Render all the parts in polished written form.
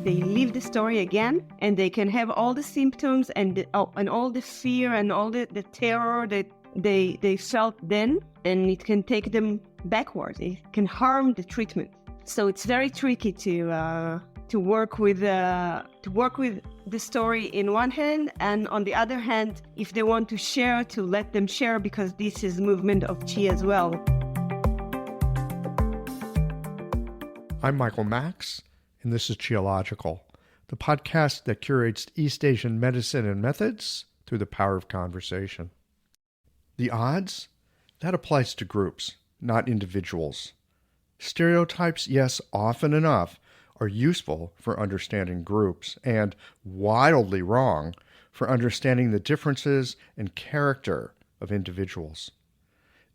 they live the story again, and they can have all the symptoms and all the fear and all the terror that they felt then, and it can take them backwards. It can harm the treatment. So it's very tricky to work with the story in one hand, and on the other hand, if they want to share, to let them share, because this is movement of Qi as well. I'm Michael Max, and this is Qiological, the podcast that curates East Asian medicine and methods through the power of conversation. The odds? That applies to groups, not individuals. Stereotypes, yes, often enough, are useful for understanding groups, and wildly wrong for understanding the differences and character of individuals.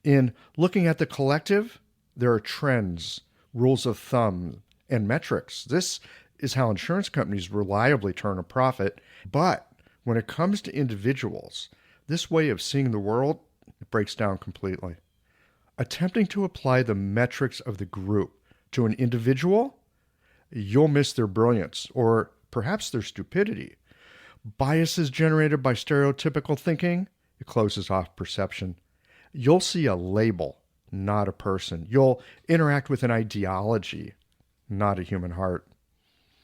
In looking at the collective, there are trends, rules of thumb, and metrics. This is how insurance companies reliably turn a profit. But when it comes to individuals, this way of seeing the world, it breaks down completely. Attempting to apply the metrics of the group to an individual, you'll miss their brilliance, or perhaps their stupidity. Biases generated by stereotypical thinking, it closes off perception. You'll see a label, not a person. You'll interact with an ideology, not a human heart.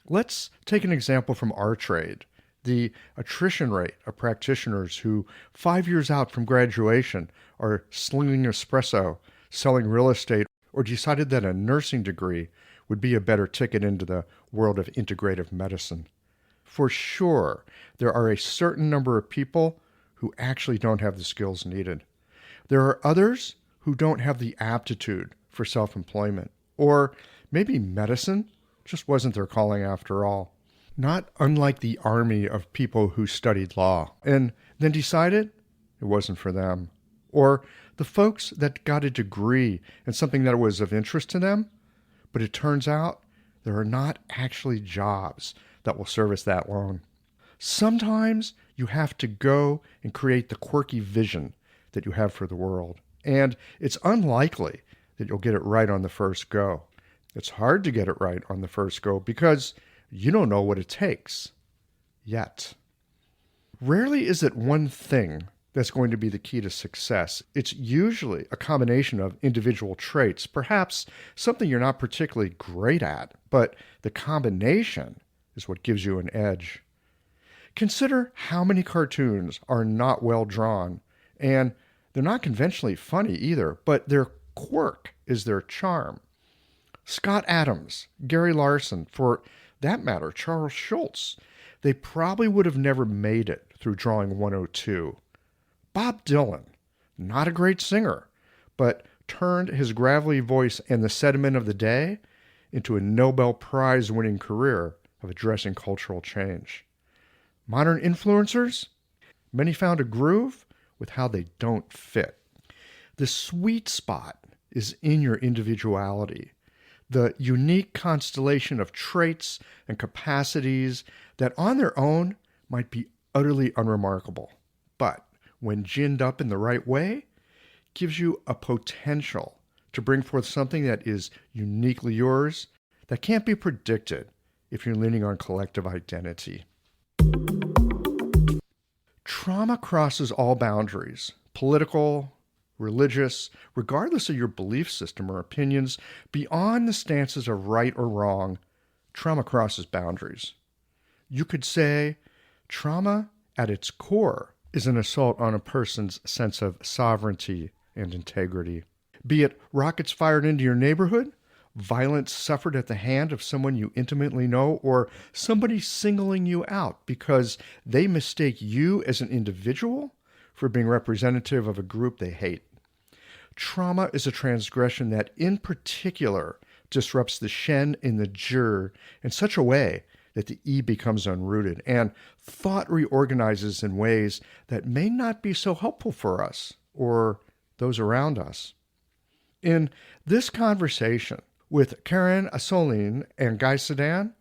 Let's take an example from our trade. The attrition rate of practitioners who 5 years out from graduation are slinging espresso, selling real estate, or decided that a nursing degree would be a better ticket into the world of integrative medicine. For sure, there are a certain number of people who actually don't have the skills needed. There are others who don't have the aptitude for self-employment, or maybe medicine just wasn't their calling after all. Not unlike the army of people who studied law and then decided it wasn't for them. Or the folks that got a degree in something that was of interest to them, but it turns out there are not actually jobs that will service that loan. Sometimes you have to go and create the quirky vision that you have for the world. And it's unlikely that you'll get it right on the first go. It's hard to get it right on the first go because you don't know what it takes yet. Rarely is it one thing that's going to be the key to success. It's usually a combination of individual traits, perhaps something you're not particularly great at, but the combination is what gives you an edge. Consider how many cartoons are not well drawn, and they're not conventionally funny either, but their quirk is their charm. Scott Adams, Gary Larson, for that matter, Charles Schultz, they probably would have never made it through drawing 102. Bob Dylan, not a great singer, but turned his gravelly voice and the sentiment of the day into a Nobel Prize-winning career of addressing cultural change. Modern influencers, many found a groove with how they don't fit. The sweet spot is in your individuality, the unique constellation of traits and capacities that on their own might be utterly unremarkable, but when ginned up in the right way, gives you a potential to bring forth something that is uniquely yours, that can't be predicted if you're leaning on collective identity. Trauma crosses all boundaries, political, religious, regardless of your belief system or opinions, beyond the stances of right or wrong. Trauma crosses boundaries. You could say trauma at its core is an assault on a person's sense of sovereignty and integrity. Be it rockets fired into your neighborhood, violence suffered at the hand of someone you intimately know, or somebody singling you out because they mistake you as an individual for being representative of a group they hate. Trauma is a transgression that in particular disrupts the Shen in the Zhi in such a way that the E becomes unrooted and thought reorganizes in ways that may not be so helpful for us or those around us. In this conversation with Keren Assouline and Guy Sedan,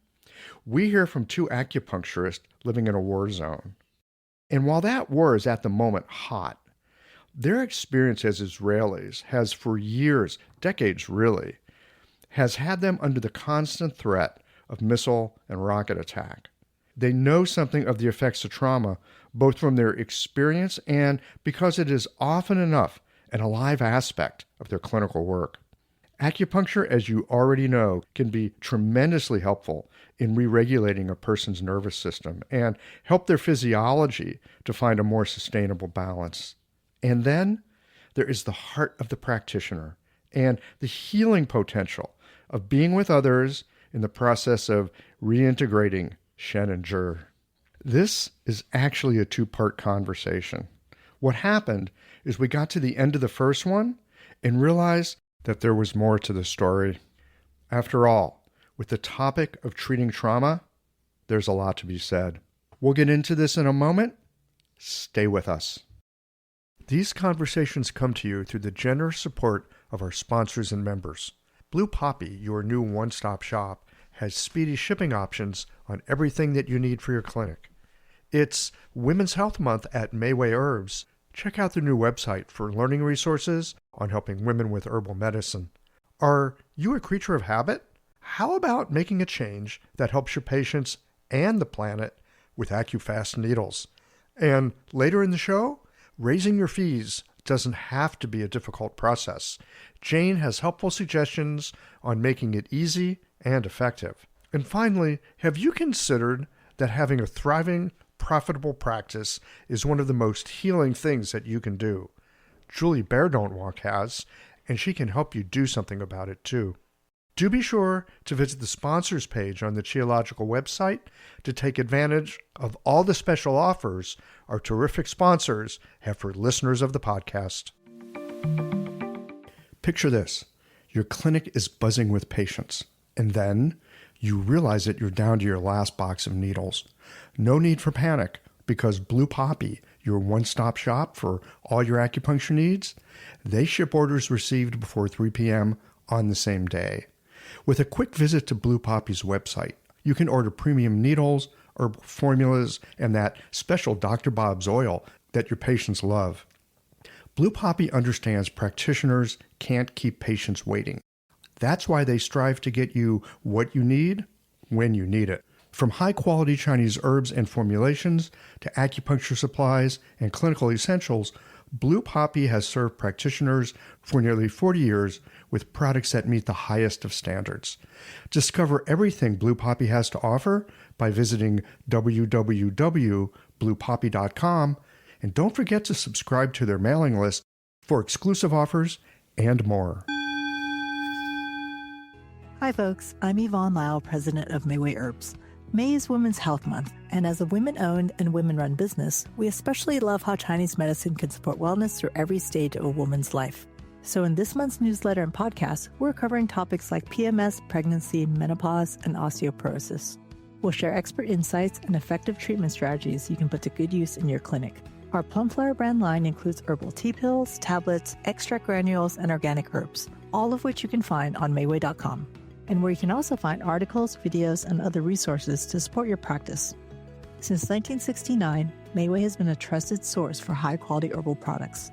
we hear from two acupuncturists living in a war zone. And while that war is at the moment hot, their experience as Israelis has for years, decades really, has had them under the constant threat of missile and rocket attack. They know something of the effects of trauma, both from their experience and because it is often enough an alive aspect of their clinical work. Acupuncture, as you already know, can be tremendously helpful in re-regulating a person's nervous system and help their physiology to find a more sustainable balance. And then there is the heart of the practitioner and the healing potential of being with others in the process of reintegrating Shen and Zhi. This is actually a two-part conversation. What happened is we got to the end of the first one and realized that there was more to the story. After all, with the topic of treating trauma, there's a lot to be said. We'll get into this in a moment. Stay with us. These conversations come to you through the generous support of our sponsors and members. Blue Poppy, your new one-stop shop, has speedy shipping options on everything that you need for your clinic. It's Women's Health Month at Mayway Herbs. Check out their new website for learning resources on helping women with herbal medicine. Are you a creature of habit? How about making a change that helps your patients and the planet with AcuFast needles? And later in the show, raising your fees doesn't have to be a difficult process. Jane has helpful suggestions on making it easy and effective. And finally, have you considered that having a thriving, profitable practice is one of the most healing things that you can do? Julie Bear Don't Walk has, and she can help you do something about it too. Do be sure to visit the sponsors page on the Qiological website to take advantage of all the special offers our terrific sponsors have for listeners of the podcast. Picture this. Your clinic is buzzing with patients, and then you realize that you're down to your last box of needles. No need for panic, because Blue Poppy, your one-stop shop for all your acupuncture needs, they ship orders received before 3 p.m. on the same day. With a quick visit to Blue Poppy's website, you can order premium needles, herbal formulas, and that special Dr. Bob's oil that your patients love. Blue Poppy understands practitioners can't keep patients waiting. That's why they strive to get you what you need when you need it. From high-quality Chinese herbs and formulations to acupuncture supplies and clinical essentials, Blue Poppy has served practitioners for nearly 40 years with products that meet the highest of standards. Discover everything Blue Poppy has to offer by visiting www.bluepoppy.com, and don't forget to subscribe to their mailing list for exclusive offers and more. Hi folks, I'm Yvonne Lau, president of Mayway Herbs. May is Women's Health Month, and as a women-owned and women-run business, we especially love how Chinese medicine can support wellness through every stage of a woman's life. So in this month's newsletter and podcast, we're covering topics like PMS, pregnancy, menopause, and osteoporosis. We'll share expert insights and effective treatment strategies you can put to good use in your clinic. Our Plumflower brand line includes herbal tea pills, tablets, extract granules, and organic herbs, all of which you can find on Mayway.com. And where you can also find articles, videos, and other resources to support your practice. Since 1969, Mayway has been a trusted source for high-quality herbal products.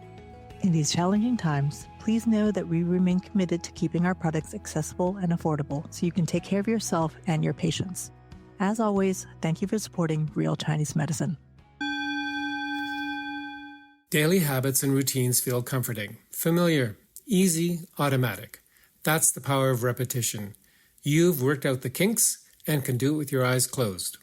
In these challenging times, please know that we remain committed to keeping our products accessible and affordable so you can take care of yourself and your patients. As always, thank you for supporting Real Chinese Medicine. Daily habits and routines feel comforting, familiar, easy, automatic. That's the power of repetition. You've worked out the kinks and can do it with your eyes closed.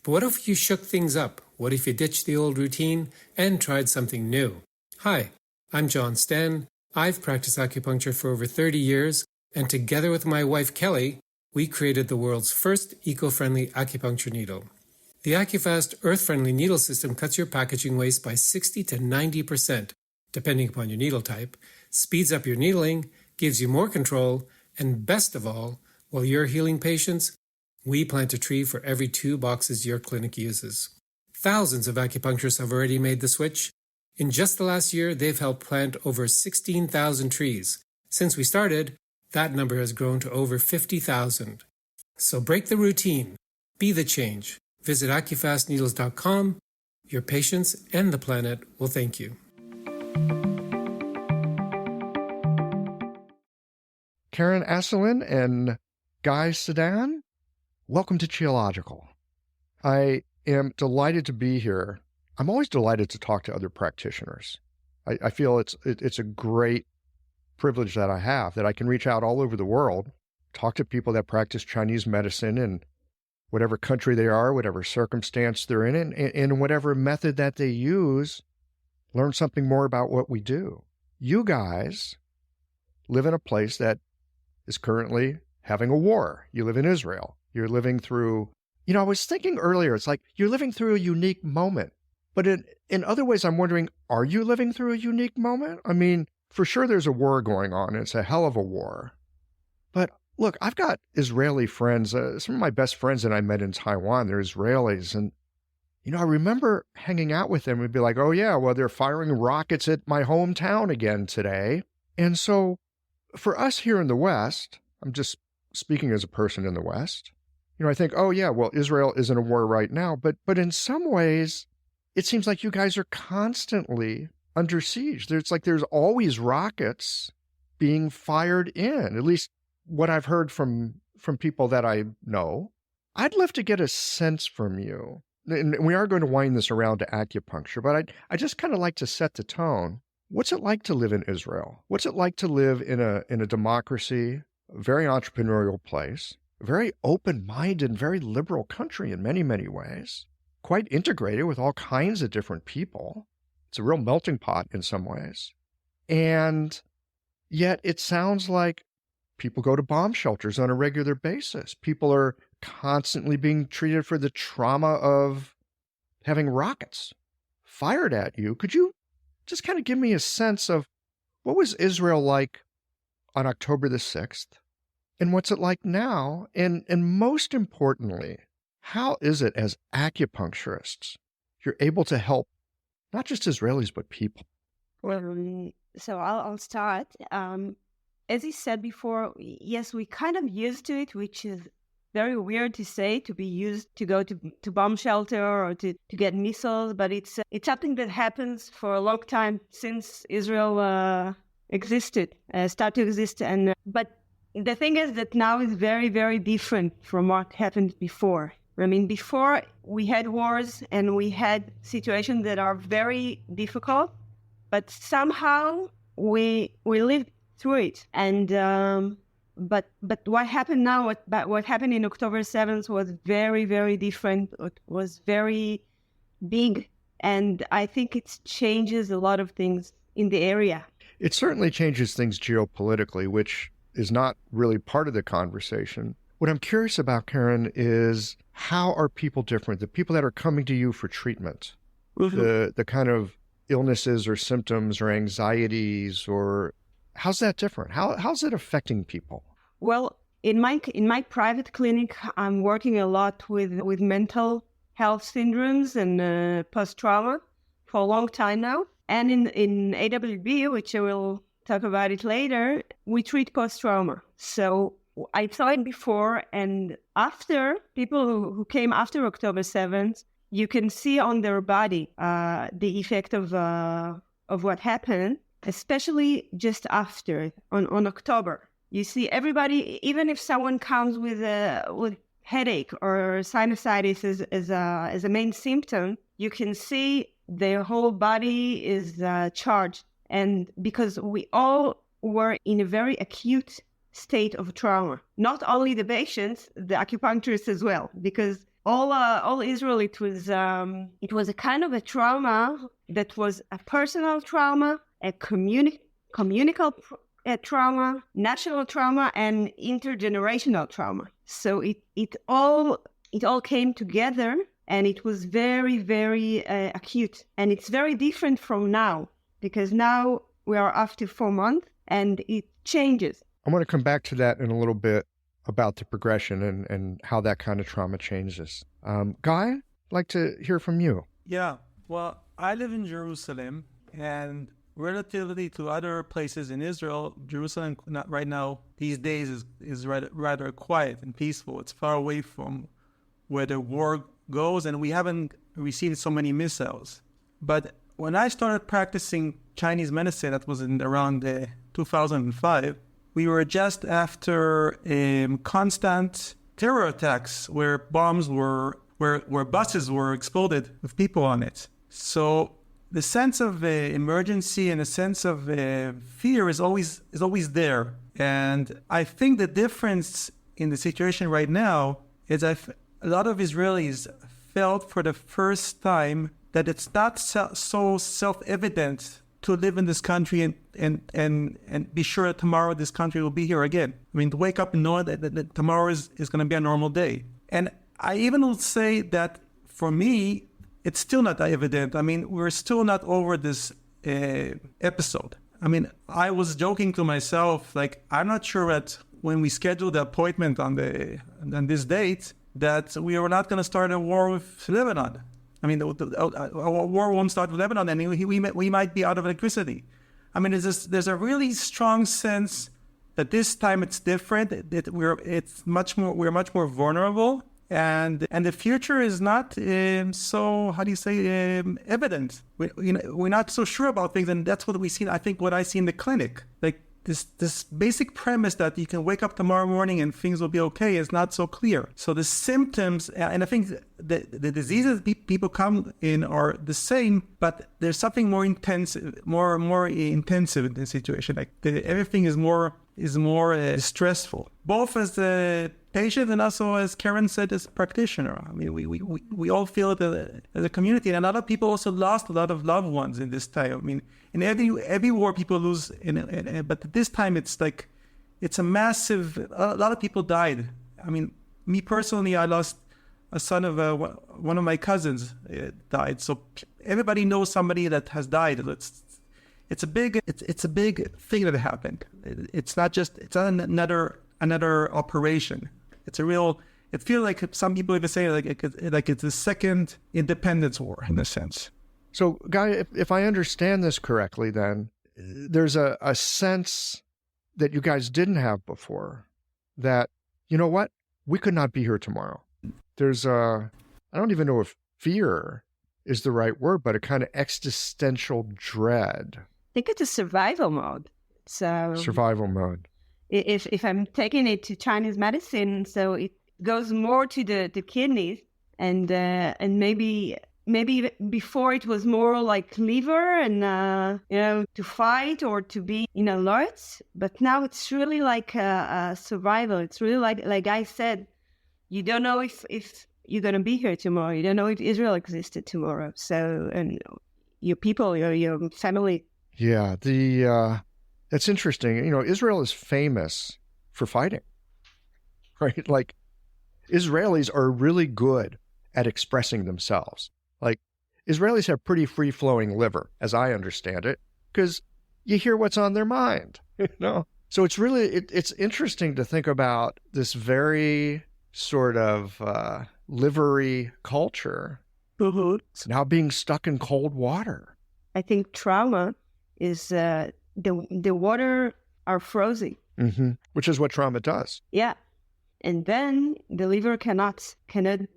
But what if you shook things up? What if you ditched the old routine and tried something new? Hi, I'm John Sten. I've practiced acupuncture for over 30 years, and together with my wife Kelly, we created the world's first eco-friendly acupuncture needle. The AcuFast earth-friendly needle system cuts your packaging waste by 60 to 90%, depending upon your needle type, speeds up your needling, gives you more control, and best of all, while you're healing patients, we plant a tree for every 2 boxes your clinic uses. Thousands of acupuncturists have already made the switch. In just the last year, they've helped plant over 16,000 trees. Since we started, that number has grown to over 50,000. So break the routine. Be the change. Visit AcuFastNeedles.com. Your patients and the planet will thank you. Keren Assouline and Sedan, Welcome to Geological. I am delighted to be here. I'm always delighted to talk to other practitioners. I feel it's a great privilege that I have, that I can reach out all over the world, talk to people that practice Chinese medicine in whatever country they are, whatever circumstance they're in, and whatever method that they use, learn something more about what we do. You guys live in a place that is currently having a war. You live in Israel. You're living through, I was thinking earlier, it's like you're living through a unique moment. But in other ways, I'm wondering, are you living through a unique moment? I mean, for sure there's a war going on. It's a hell of a war. But look, I've got Israeli friends. Some of my best friends that I met in Taiwan, they're Israelis. And, I remember hanging out with them and be like, oh yeah, well, they're firing rockets at my hometown again today. And so for us here in the West, I'm just speaking as a person in the West, I think, oh yeah, well, Israel is in a war right now. But in some ways, it seems like you guys are constantly under siege. There's always rockets being fired in, at least what I've heard from people that I know. I'd love to get a sense from you, and we are going to wind this around to acupuncture, but I just kind of like to set the tone. What's it like to live in Israel? What's it like to live in a democracy, a very entrepreneurial place, a very open-minded and very liberal country in many, many ways, quite integrated with all kinds of different people. It's a real melting pot in some ways. And yet it sounds like people go to bomb shelters on a regular basis. People are constantly being treated for the trauma of having rockets fired at you. Could you just kind of give me a sense of what was Israel like on October the 6th? And what's it like now? And most importantly, how is it as acupuncturists you're able to help not just Israelis, but people? Well, so I'll start. As you said before, yes, we kind of used to it, which is very weird to say, to be used to go to bomb shelter or to get missiles, but it's something that happens for a long time since Israel started to exist. But the thing is that now is very, very different from what happened before. I mean, before we had wars and we had situations that are very difficult, but somehow we lived through it. And but what happened now, what happened in October 7th was very, very different. It was very big, and I think it changes a lot of things in the area. It certainly changes things geopolitically, which is not really part of the conversation. What I'm curious about, Keren, is how are people different? The people that are coming to you for treatment, the kind of illnesses or symptoms or anxieties, or how's that different? How's it affecting people? Well, in my private clinic, I'm working a lot with mental health syndromes and post-trauma for a long time now. And in AWB, which I will talk about it later, we treat post-trauma. So I saw it before and after, people who came after October 7th, you can see on their body the effect of what happened, especially just after, on October. You see everybody, even if someone comes with headache or sinusitis as a main symptom, you can see their whole body is charged. And because we all were in a very acute state of trauma, not only the patients, the acupuncturists as well, because all Israel, it was a kind of a trauma that was a personal trauma, a communicable trauma, national trauma, and intergenerational trauma. So it all came together, and it was very, very acute, and it's very different from now. Because now we are after 4 months and it changes. I want to come back to that in a little bit about the progression and how that kind of trauma changes. Guy, I'd like to hear from you. Yeah, well, I live in Jerusalem, and relatively to other places in Israel, Jerusalem right now, these days, is rather quiet and peaceful. It's far away from where the war goes, and we haven't received so many missiles. But when I started practicing Chinese medicine, that was around 2005, we were just after constant terror attacks where where buses were exploded with people on it. So the sense of emergency and a sense of fear is always there. And I think the difference in the situation right now is a lot of Israelis felt for the first time that it's not so self-evident to live in this country and be sure that tomorrow this country will be here again. I mean, to wake up and know that tomorrow is going to be a normal day. And I even will say that for me, it's still not evident. I mean, we're still not over this episode. I mean, I was joking to myself, like, I'm not sure that when we scheduled the appointment on this date, that we are not going to start a war with Lebanon. I mean, a war won't start with Lebanon, and we might be out of electricity. I mean, there's a really strong sense that this time it's different. That we're much more vulnerable, and the future is not so, how do you say, evident. We're not so sure about things, and that's what we see. I think what I see in the clinic, like this basic premise that you can wake up tomorrow morning and things will be okay, is not so clear. So the symptoms, and I think the diseases people come in are the same, but there's something more intensive in this situation. Like everything is more stressful, both as a patient and also, as Keren said, as a practitioner. I mean, we all feel it as a community, and a lot of people also lost a lot of loved ones in this time. I mean, in every war people lose, but this time it's like it's a massive. A lot of people died. I mean, me personally, I lost a son of one of my cousins died. So everybody knows somebody that has died. It's a big thing that happened. It's not another operation. It's a real. It feels like some people even say like it's a second independence war in a sense. So, Guy, if I understand this correctly, then there's a sense that you guys didn't have before that, you know what, we could not be here tomorrow. There's I don't even know if fear is the right word, but a kind of existential dread. I think it's a survival mode. So survival mode. If I'm taking it to Chinese medicine, so it goes more to the kidneys, and maybe before it was more like liver and to fight or to be in alert, but now it's really like a survival. It's really like I said, you don't know if you're gonna be here tomorrow. You don't know if Israel existed tomorrow. So, and your people, your family. Yeah, that's interesting. You know, Israel is famous for fighting, right? Like, Israelis are really good at expressing themselves. Like, Israelis have pretty free-flowing liver, as I understand it, because you hear what's on their mind, you know? So it's really, it's interesting to think about this very sort of livery culture now being stuck in cold water. I think trauma is the water are frozen. Mm-hmm. Which is what trauma does. Yeah. And then the liver cannot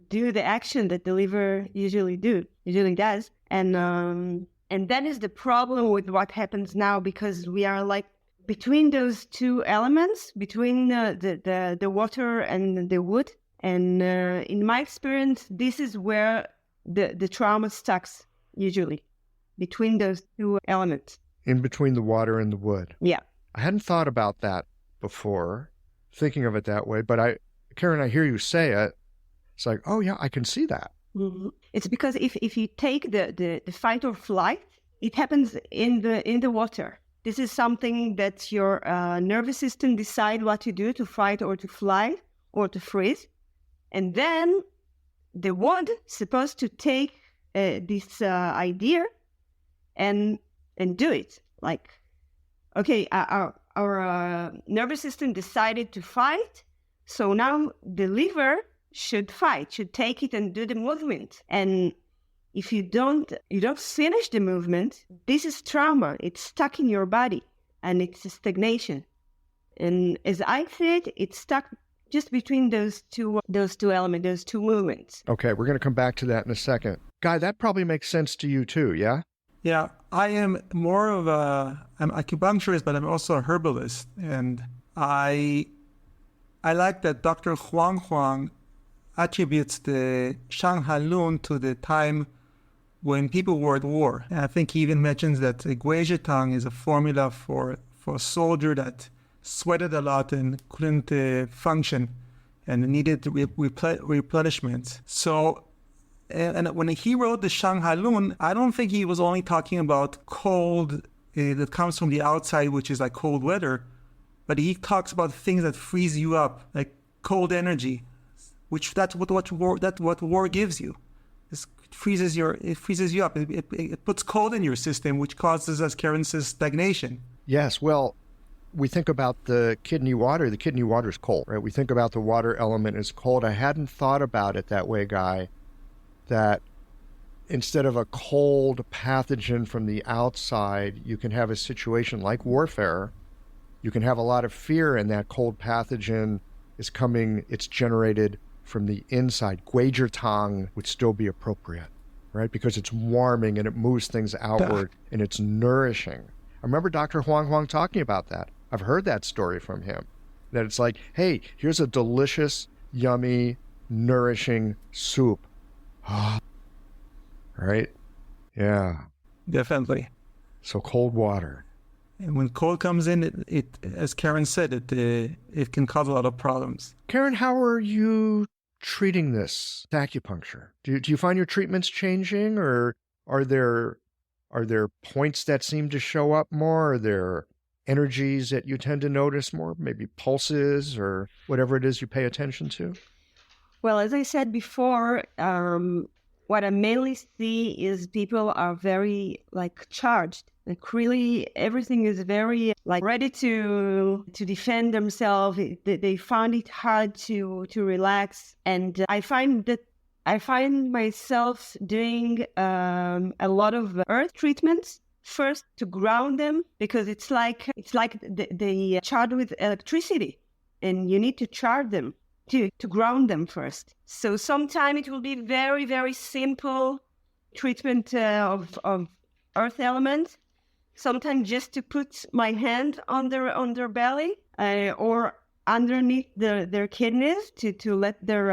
do the action that the liver usually does. And that is the problem with what happens now, because we are like between those two elements, between the water and the wood. And in my experience, this is where the trauma stucks usually, between those two elements. In between the water and the wood. Yeah. I hadn't thought about that before, thinking of it that way, but Keren, I hear you say it. It's like, oh yeah, I can see that. Mm-hmm. It's because if you take the fight or flight, it happens in the water. This is something that your nervous system decide what to do, to fight or to fly or to freeze, and then the wood supposed to take this idea and do it. Like, okay, our nervous system decided to fight, so now the liver should fight, should take it and do the movement. And if you don't finish the movement, this is trauma. It's stuck in your body, and it's a stagnation. And as I said, it's stuck just between those two elements, those two movements. Okay, we're going to come back to that in a second. Guy, that probably makes sense to you too, yeah? Yeah, I am more of I'm acupuncturist, but I'm also a herbalist. And I I like that Dr. Huang attributes the Shang Halun to the time when people were at war. And I think he even mentions that the Guizhitang is a formula for a soldier that sweated a lot and couldn't function and needed replenishment. So, and when he wrote the Shang Halun, I don't think he was only talking about cold that comes from the outside, which is like cold weather, but he talks about things that freeze you up, like cold energy, which that's what war gives you. It freezes you up. It puts cold in your system, which causes, as Keren says, stagnation. Yes, well, we think about the kidney water. The kidney water is cold, right? We think about the water element as cold. I hadn't thought about it that way, Guy, that instead of a cold pathogen from the outside, you can have a situation like warfare. You can have a lot of fear, and that cold pathogen is coming, it's generated from the inside. Guizhitang would still be appropriate, right? Because it's warming and it moves things outward and it's nourishing. I remember Dr. Huang talking about that. I've heard that story from him, that it's like, hey, here's a delicious, yummy, nourishing soup. Right? Yeah. Definitely. So cold water. And when cold comes in, it as Keren said, it can cause a lot of problems. Keren, how are you treating this acupuncture? Do you find your treatments changing, or are there points that seem to show up more? Are there energies that you tend to notice more, maybe pulses or whatever it is you pay attention to? Well, as I said before, what I mainly see is people are very charged. Like really, everything is very ready to defend themselves. They find it hard to relax, and I find myself doing a lot of earth treatments first to ground them, because it's like they charge with electricity, and you need to charge them to ground them first. So sometimes it will be very, very simple treatment of earth elements. Sometimes just to put my hand on their belly or underneath their kidneys to let their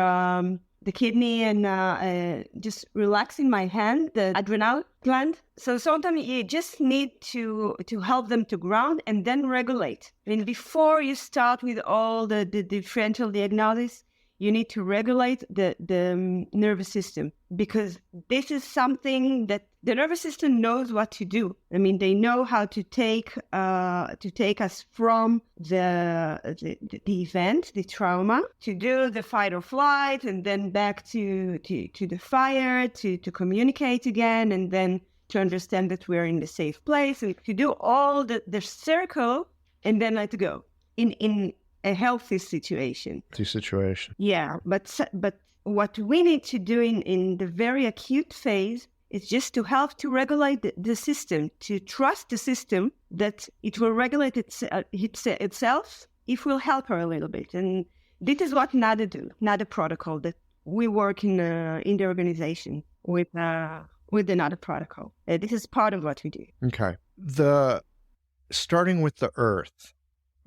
the kidney and just relaxing my hand, the adrenal gland. So sometimes you just need to help them to ground and then regulate. I mean, before you start with all the differential diagnosis, you need to regulate the nervous system, because this is something that the nervous system knows what to do. I mean, they know how to take us from the event, the trauma, to do the fight or flight, and then back to the fire, to communicate again, and then to understand that we're in the safe place, and to do all the circle, and then let go in a healthy situation. Yeah, but what we need to do in the very acute phase is just to help to regulate the system, to trust the system that it will regulate itself if we'll help her a little bit. And this is what NADA do, NADA protocol, that we work in the organization with the NADA protocol. This is part of what we do. Okay. Starting with the earth,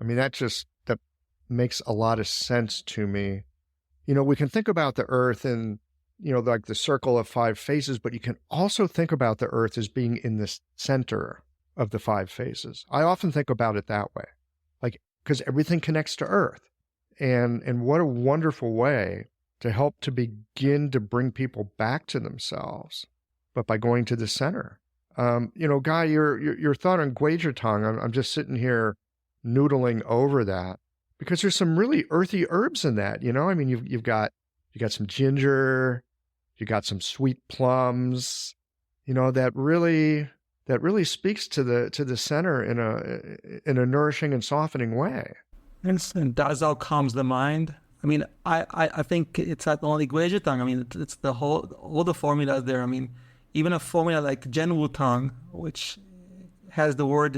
I mean, that makes a lot of sense to me. You know, we can think about the earth in, like the circle of 5 faces, but you can also think about the earth as being in the center of the 5 faces. I often think about it that way, because everything connects to earth. And what a wonderful way to help to begin to bring people back to themselves, but by going to the center. Guy, your thought on Guizhitang, I'm just sitting here noodling over that, because there's some really earthy herbs in that, I mean, you've got some ginger, you got some sweet plums, that really speaks to the center in a nourishing and softening way. And Dazal calms the mind. I mean, I think it's not only Guizhitang. I mean, it's all the formulas there. I mean, even a formula like Zhenwu Tang, which has the word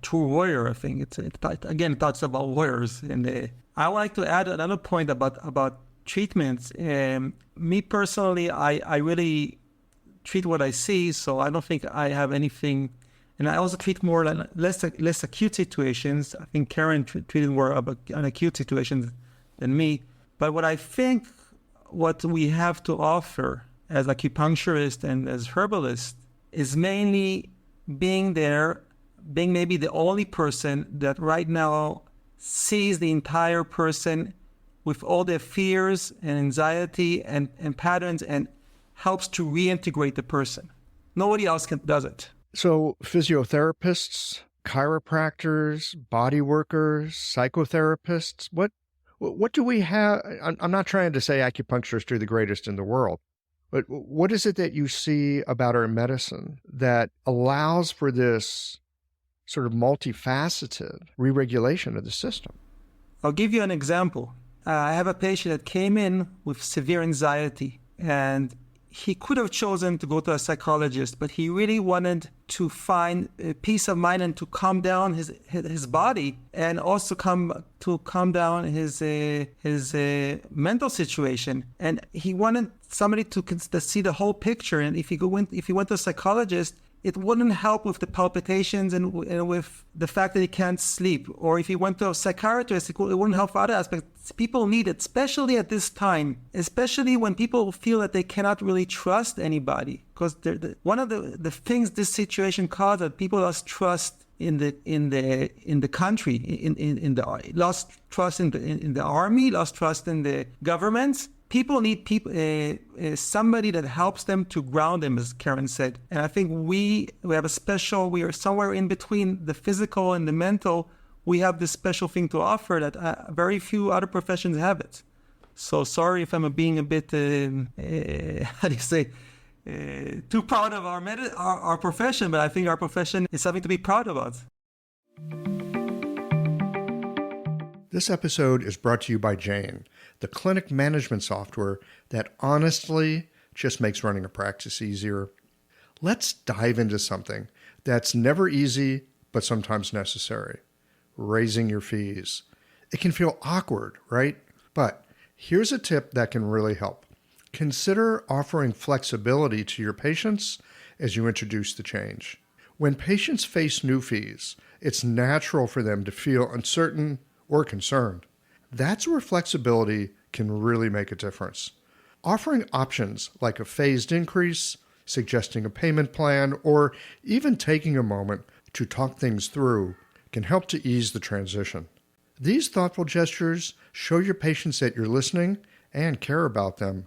true warrior, I think. It talks about warriors. And I would like to add another point about treatments. Me personally, I really treat what I see, so I don't think I have anything. And I also treat less acute situations. I think Keren treated more on acute situations than me. But what I think what we have to offer as acupuncturists and as herbalists is mainly being there, being maybe the only person that right now sees the entire person with all their fears and anxiety and patterns and helps to reintegrate the person. Nobody else does it. So physiotherapists, chiropractors, body workers, psychotherapists, what do we have? I'm not trying to say acupuncturists are the greatest in the world, but what is it that you see about our medicine that allows for this sort of multifaceted re-regulation of the system? I'll give you an example. I have a patient that came in with severe anxiety, and he could have chosen to go to a psychologist, but he really wanted to find peace of mind and to calm down his body, and also calm down his mental situation. And he wanted somebody to see the whole picture. And if he went to a psychologist, it wouldn't help with the palpitations and with the fact that he can't sleep. Or if he went to a psychiatrist, it wouldn't help for other aspects. People need it, especially at this time, especially when people feel that they cannot really trust anybody. Because one of the things this situation caused that people lost trust in the country, lost trust in the army, lost trust in the governments. People need somebody that helps them to ground them, as Keren said. And I think we are somewhere in between the physical and the mental. We have this special thing to offer that very few other professions have it. So sorry if I'm being a bit, how do you say, too proud of our profession, but I think our profession is something to be proud about. This episode is brought to you by Jane, the clinic management software that honestly just makes running a practice easier. Let's dive into something that's never easy, but sometimes necessary: raising your fees. It can feel awkward, right? But here's a tip that can really help. Consider offering flexibility to your patients as you introduce the change. When patients face new fees, it's natural for them to feel uncertain or concerned. That's where flexibility can really make a difference. Offering options like a phased increase, suggesting a payment plan, or even taking a moment to talk things through can help to ease the transition. These thoughtful gestures show your patients that you're listening and care about them,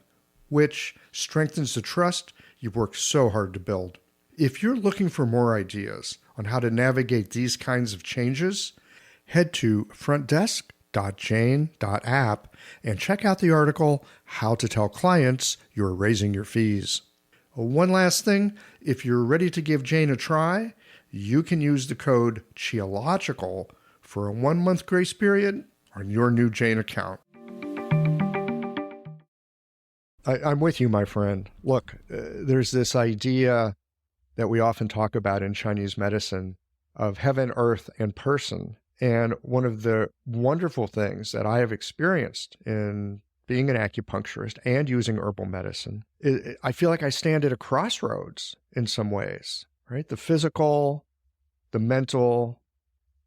which strengthens the trust you've worked so hard to build. If you're looking for more ideas on how to navigate these kinds of changes, head to frontdesk.jane.app and check out the article, How to Tell Clients You're Raising Your Fees. One last thing, if you're ready to give Jane a try, you can use the code CHIOLOGICAL for a 1-month grace period on your new Jane account. I'm with you, my friend. Look, there's this idea that we often talk about in Chinese medicine of heaven, earth, and person. And one of the wonderful things that I have experienced in being an acupuncturist and using herbal medicine, I feel like I stand at a crossroads in some ways, right? The physical, the mental,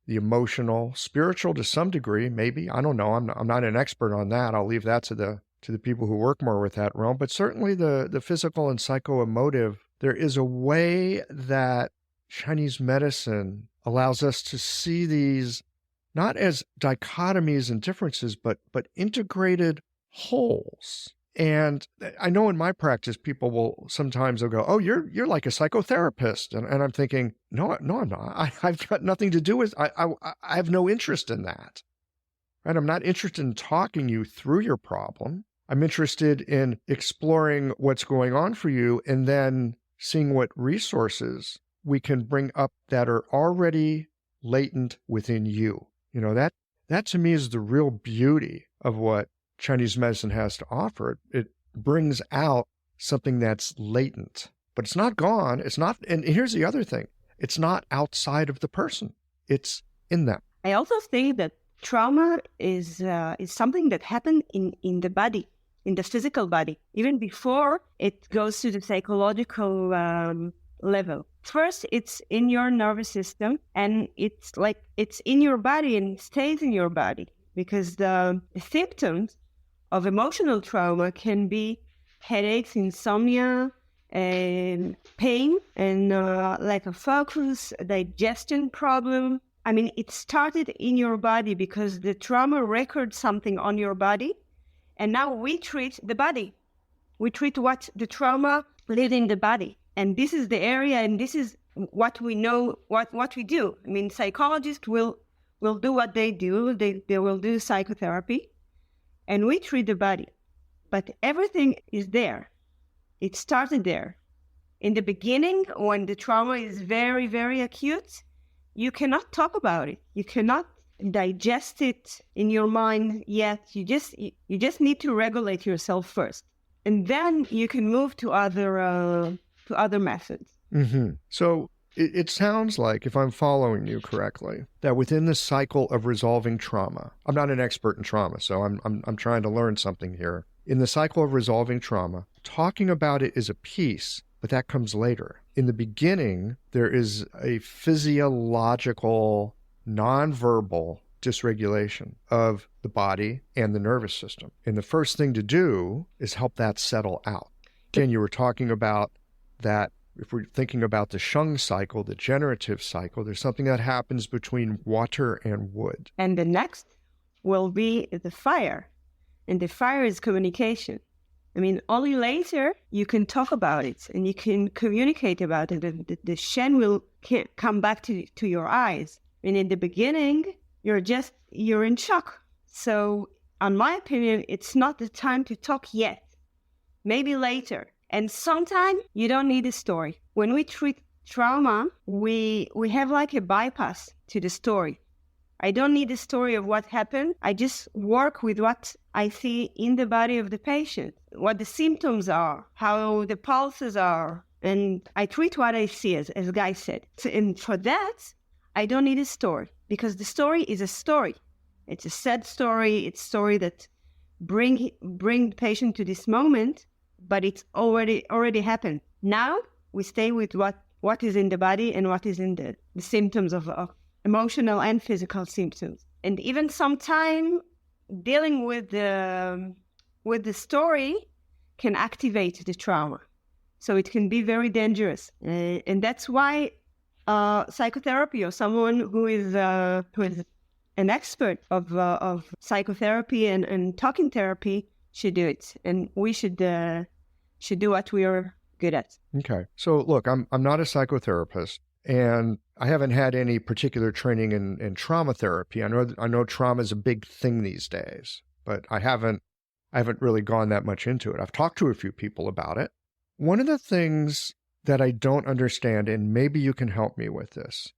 the emotional, spiritual to some degree, maybe. I don't know. I'm not an expert on that. I'll leave that to the people who work more with that realm. But certainly the physical and psychoemotive, there is a way that Chinese medicine allows us to see these not as dichotomies and differences, but integrated wholes. And I know in my practice, people will sometimes go, "Oh, you're like a psychotherapist," and I'm thinking, no, I'm not. I've got nothing to do with. I have no interest in that. Right? I'm not interested in talking you through your problem. I'm interested in exploring what's going on for you, and then seeing what resources we can bring up that are already latent within you. You know, that to me is the real beauty of what Chinese medicine has to offer. It brings out something that's latent, but it's not gone. It's not, and here's the other thing. It's not outside of the person. It's in them. I also think that trauma is something that happened in the body, in the physical body, even before it goes to the psychological level. First, it's in your nervous system, and it's in your body and it stays in your body because the symptoms of emotional trauma can be headaches, insomnia, and pain, and lack of focus, digestion problem. I mean, it started in your body because the trauma records something on your body, and now we treat the body. We treat what the trauma lived in the body. And this is the area, and this is what we know, what we do. I mean, psychologists will do what they do. They will do psychotherapy, and we treat the body. But everything is there. It started there. In the beginning, when the trauma is very, very acute, you cannot talk about it. You cannot digest it in your mind yet. You just need to regulate yourself first, and then you can move to other methods. Mm-hmm. So it sounds like, if I'm following you correctly, that within the cycle of resolving trauma, I'm not an expert in trauma, so I'm trying to learn something here. In the cycle of resolving trauma, talking about it is a piece, but that comes later. In the beginning, there is a physiological, nonverbal dysregulation of the body and the nervous system. And the first thing to do is help that settle out. Again, you were talking about that. If we're thinking about the shung cycle, the generative cycle, there's something that happens between water and wood. And the next will be the fire. And the fire is communication. I mean, only later you can talk about it and you can communicate about it. The Shen will come back to your eyes. And in the beginning, you're in shock. So, in my opinion, it's not the time to talk yet. Maybe later. And sometimes you don't need a story. When we treat trauma, we have like a bypass to the story. I don't need a story of what happened. I just work with what I see in the body of the patient, what the symptoms are, how the pulses are, and I treat what I see, as Guy said. So, and for that, I don't need a story, because the story is a story. It's a sad story. It's a story that bring the patient to this moment, but it's already happened. Now we stay with what is in the body and what is in the symptoms of emotional and physical symptoms. And even sometime dealing with the story can activate the trauma. So it can be very dangerous. And that's why psychotherapy, or someone who is an expert of psychotherapy and talking therapy should do it. And we should do what we are good at. Okay. So look, I'm not a psychotherapist, and I haven't had any particular training in trauma therapy. I know trauma is a big thing these days, but I haven't really gone that much into it. I've talked to a few people about it. One of the things that I don't understand, and maybe you can help me with this,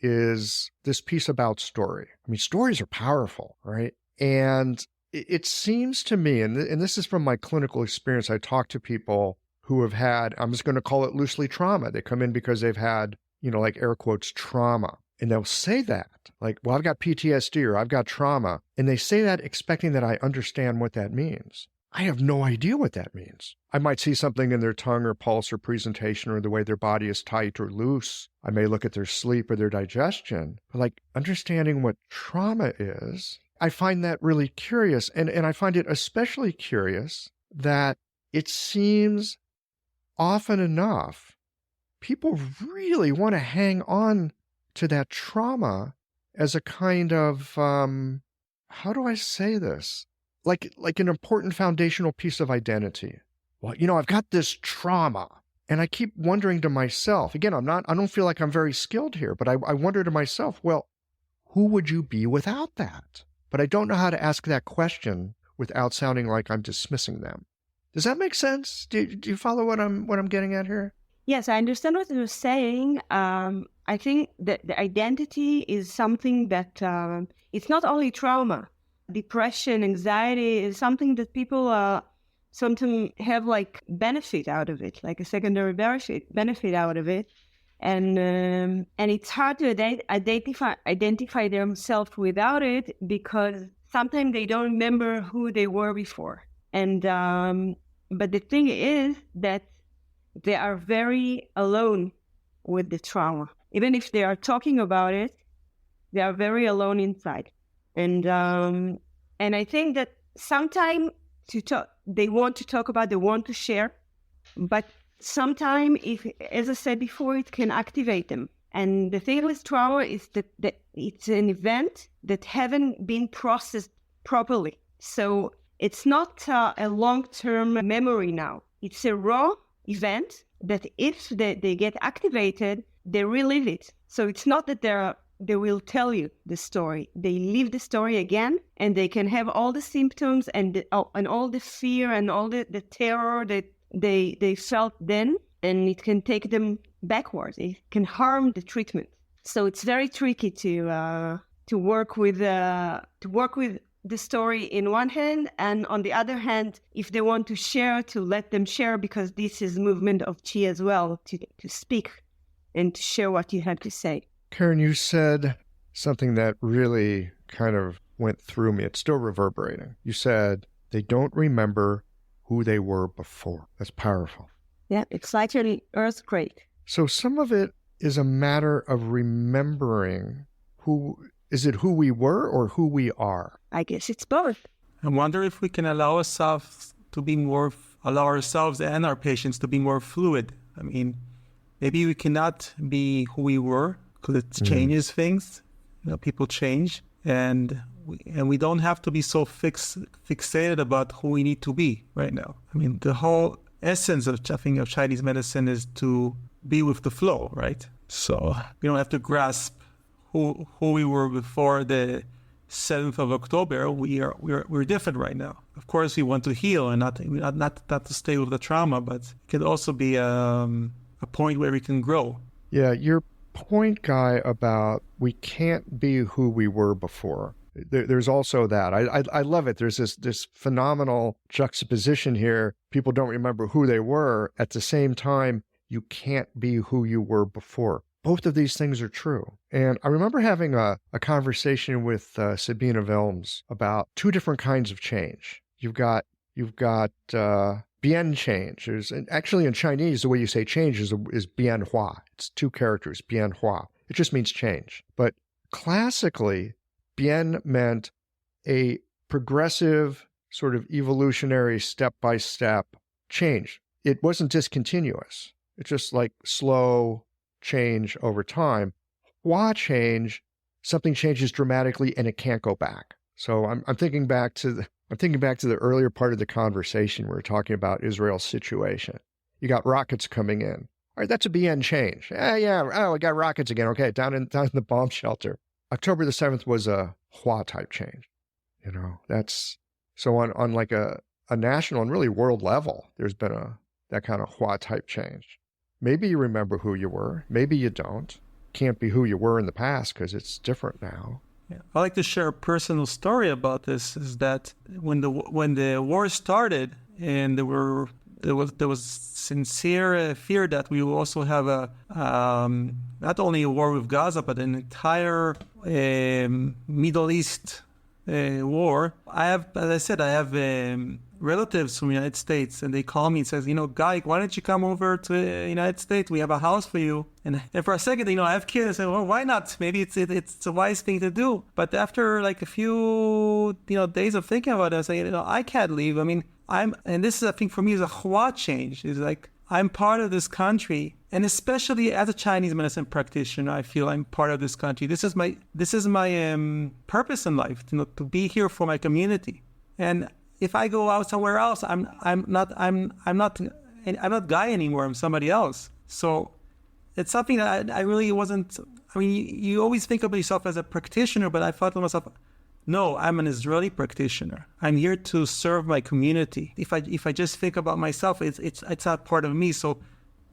is this piece about story. I mean, stories are powerful, right? And it seems to me, and this is from my clinical experience, I talk to people who have had, I'm just going to call it loosely, trauma. They come in because they've had, like air quotes, trauma. And they'll say that, like, well, I've got PTSD or I've got trauma. And they say that expecting that I understand what that means. I have no idea what that means. I might see something in their tongue or pulse or presentation or the way their body is tight or loose. I may look at their sleep or their digestion. But like understanding what trauma is, I find that really curious. And I find it especially curious that it seems often enough people really want to hang on to that trauma as a kind of, how do I say this? Like an important foundational piece of identity. Well, I've got this trauma, and I keep wondering to myself, again, I don't feel like I'm very skilled here, but I wonder to myself, well, who would you be without that? But I don't know how to ask that question without sounding like I'm dismissing them. Does that make sense? Do you follow what I'm getting at here? Yes, I understand what you're saying. I think that the identity is something that it's not only trauma. Depression, anxiety is something that people sometimes have like benefit out of it, like a secondary benefit out of it, and it's hard to identify themselves without it, because sometimes they don't remember who they were before. And but the thing is that they are very alone with the trauma. Even if they are talking about it, they are very alone inside. And And I think that sometimes they want to talk about, they want to share, but sometimes, if, as I said before, it can activate them. And the thing with trauma is that it's an event that haven't been processed properly. So it's not a long-term memory now. It's a raw event that if they get activated, they relive it. So it's not that they will tell you the story. They live the story again, and they can have all the symptoms and all the fear and all the terror that they felt then, and it can take them backwards. It can harm the treatment. So it's very tricky to work with the story in one hand, and on the other hand, if they want to share, to let them share, because this is movement of Qi as well, to speak and to share what you have to say. Keren, you said something that really kind of went through me. It's still reverberating. You said they don't remember who they were before. That's powerful. Yeah, it's like an earthquake. So some of it is a matter of remembering is it who we were or who we are? I guess it's both. I wonder if we can allow ourselves and our patients to be more fluid. I mean, maybe we cannot be who we were because it changes things. People change, and we don't have to be so fixated about who we need to be right now. I mean, the whole essence of Chinese medicine is to be with the flow, right? So we don't have to grasp who we were before the 7th of October. We're different right now. Of course, we want to heal and not to stay with the trauma, but it can also be a point where we can grow. Yeah, your point, Guy, about we can't be who we were before. There's also that. I love it. There's this phenomenal juxtaposition here. People don't remember who they were. At the same time, you can't be who you were before. Both of these things are true. And I remember having a conversation with Sabina Wilms about two different kinds of change. You've got bien change. Actually, in Chinese, the way you say change is bien hua. It's two characters, bien hua. It just means change. But classically, bien meant a progressive, sort of evolutionary, step-by-step change. It wasn't discontinuous. It's just like slow change over time. Hua change, something changes dramatically and it can't go back. So I'm thinking back to the earlier part of the conversation. We were talking about Israel's situation. You got rockets coming in. All right, that's a bien change. We got rockets again. Okay, down in the bomb shelter. October the 7th was a Hua type change. That's so on like a national and really world level, there's been that kind of Hua type change. Maybe you remember who you were. Maybe you don't. Can't be who you were in the past because it's different now. Yeah. I like to share a personal story about this. Is that when the war started, and there was sincere fear that we will also have not only a war with Gaza, but an entire Middle East war. As I said, I have relatives from the United States, and they call me and says, Guy, why don't you come over to the United States? We have a house for you. And for a second, I have kids. I say, well, why not? Maybe it's a wise thing to do. But after like a few days of thinking about it, I say, I can't leave. I mean, and this is, I think, for me, is a Hua change. It's like I'm part of this country, and especially as a Chinese medicine practitioner, I feel I'm part of this country. This is my purpose in life, to be here for my community. And if I go out somewhere else, I'm not Guy anymore. I'm somebody else. So it's something that I really wasn't. I mean, you always think of yourself as a practitioner, but I thought to myself, no, I'm an Israeli practitioner. I'm here to serve my community. If I just think about myself, it's not part of me. So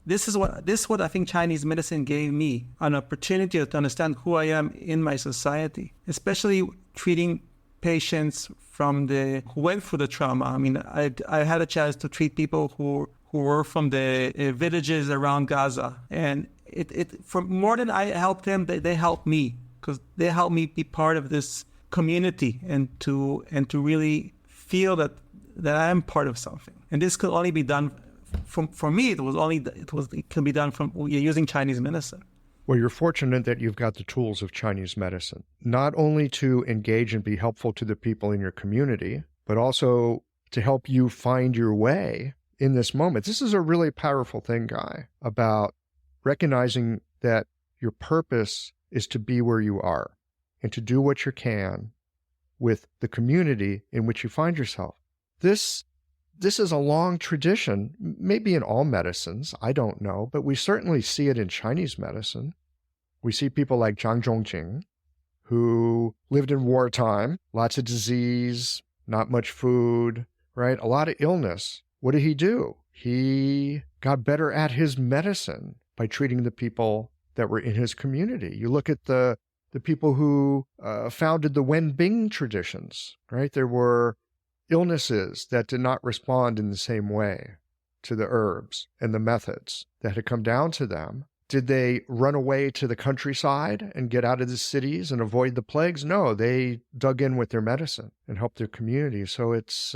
this is what I think Chinese medicine gave me, an opportunity to understand who I am in my society, especially treating patients who went through the trauma. I mean, I had a chance to treat people who were from the villages around Gaza, and for more than I helped them, they helped me, because they helped me be part of this community and to really feel that I am part of something. And this could only be done for me. It can be done from using Chinese medicine. Well, you're fortunate that you've got the tools of Chinese medicine, not only to engage and be helpful to the people in your community, but also to help you find your way in this moment. This is a really powerful thing, Guy, about recognizing that your purpose is to be where you are and to do what you can with the community in which you find yourself. This is a long tradition, maybe in all medicines, I don't know, but we certainly see it in Chinese medicine. We see people like Zhang Zhongjing, who lived in wartime, lots of disease, not much food, right? A lot of illness. What did he do? He got better at his medicine by treating the people that were in his community. You look at the people who founded the Wenbing traditions, right? There were illnesses that did not respond in the same way to the herbs and the methods that had come down to them. Did they run away to the countryside and get out of the cities and avoid the plagues? No, they dug in with their medicine and helped their community. So it's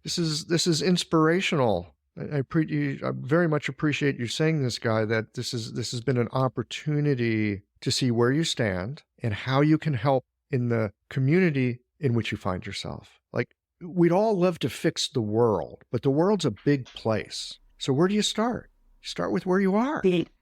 this is inspirational. I very much appreciate you saying this, Guy, that this has been an opportunity to see where you stand and how you can help in the community in which you find yourself. Like, we'd all love to fix the world, but the world's a big place. So where do you start? You start with where you are.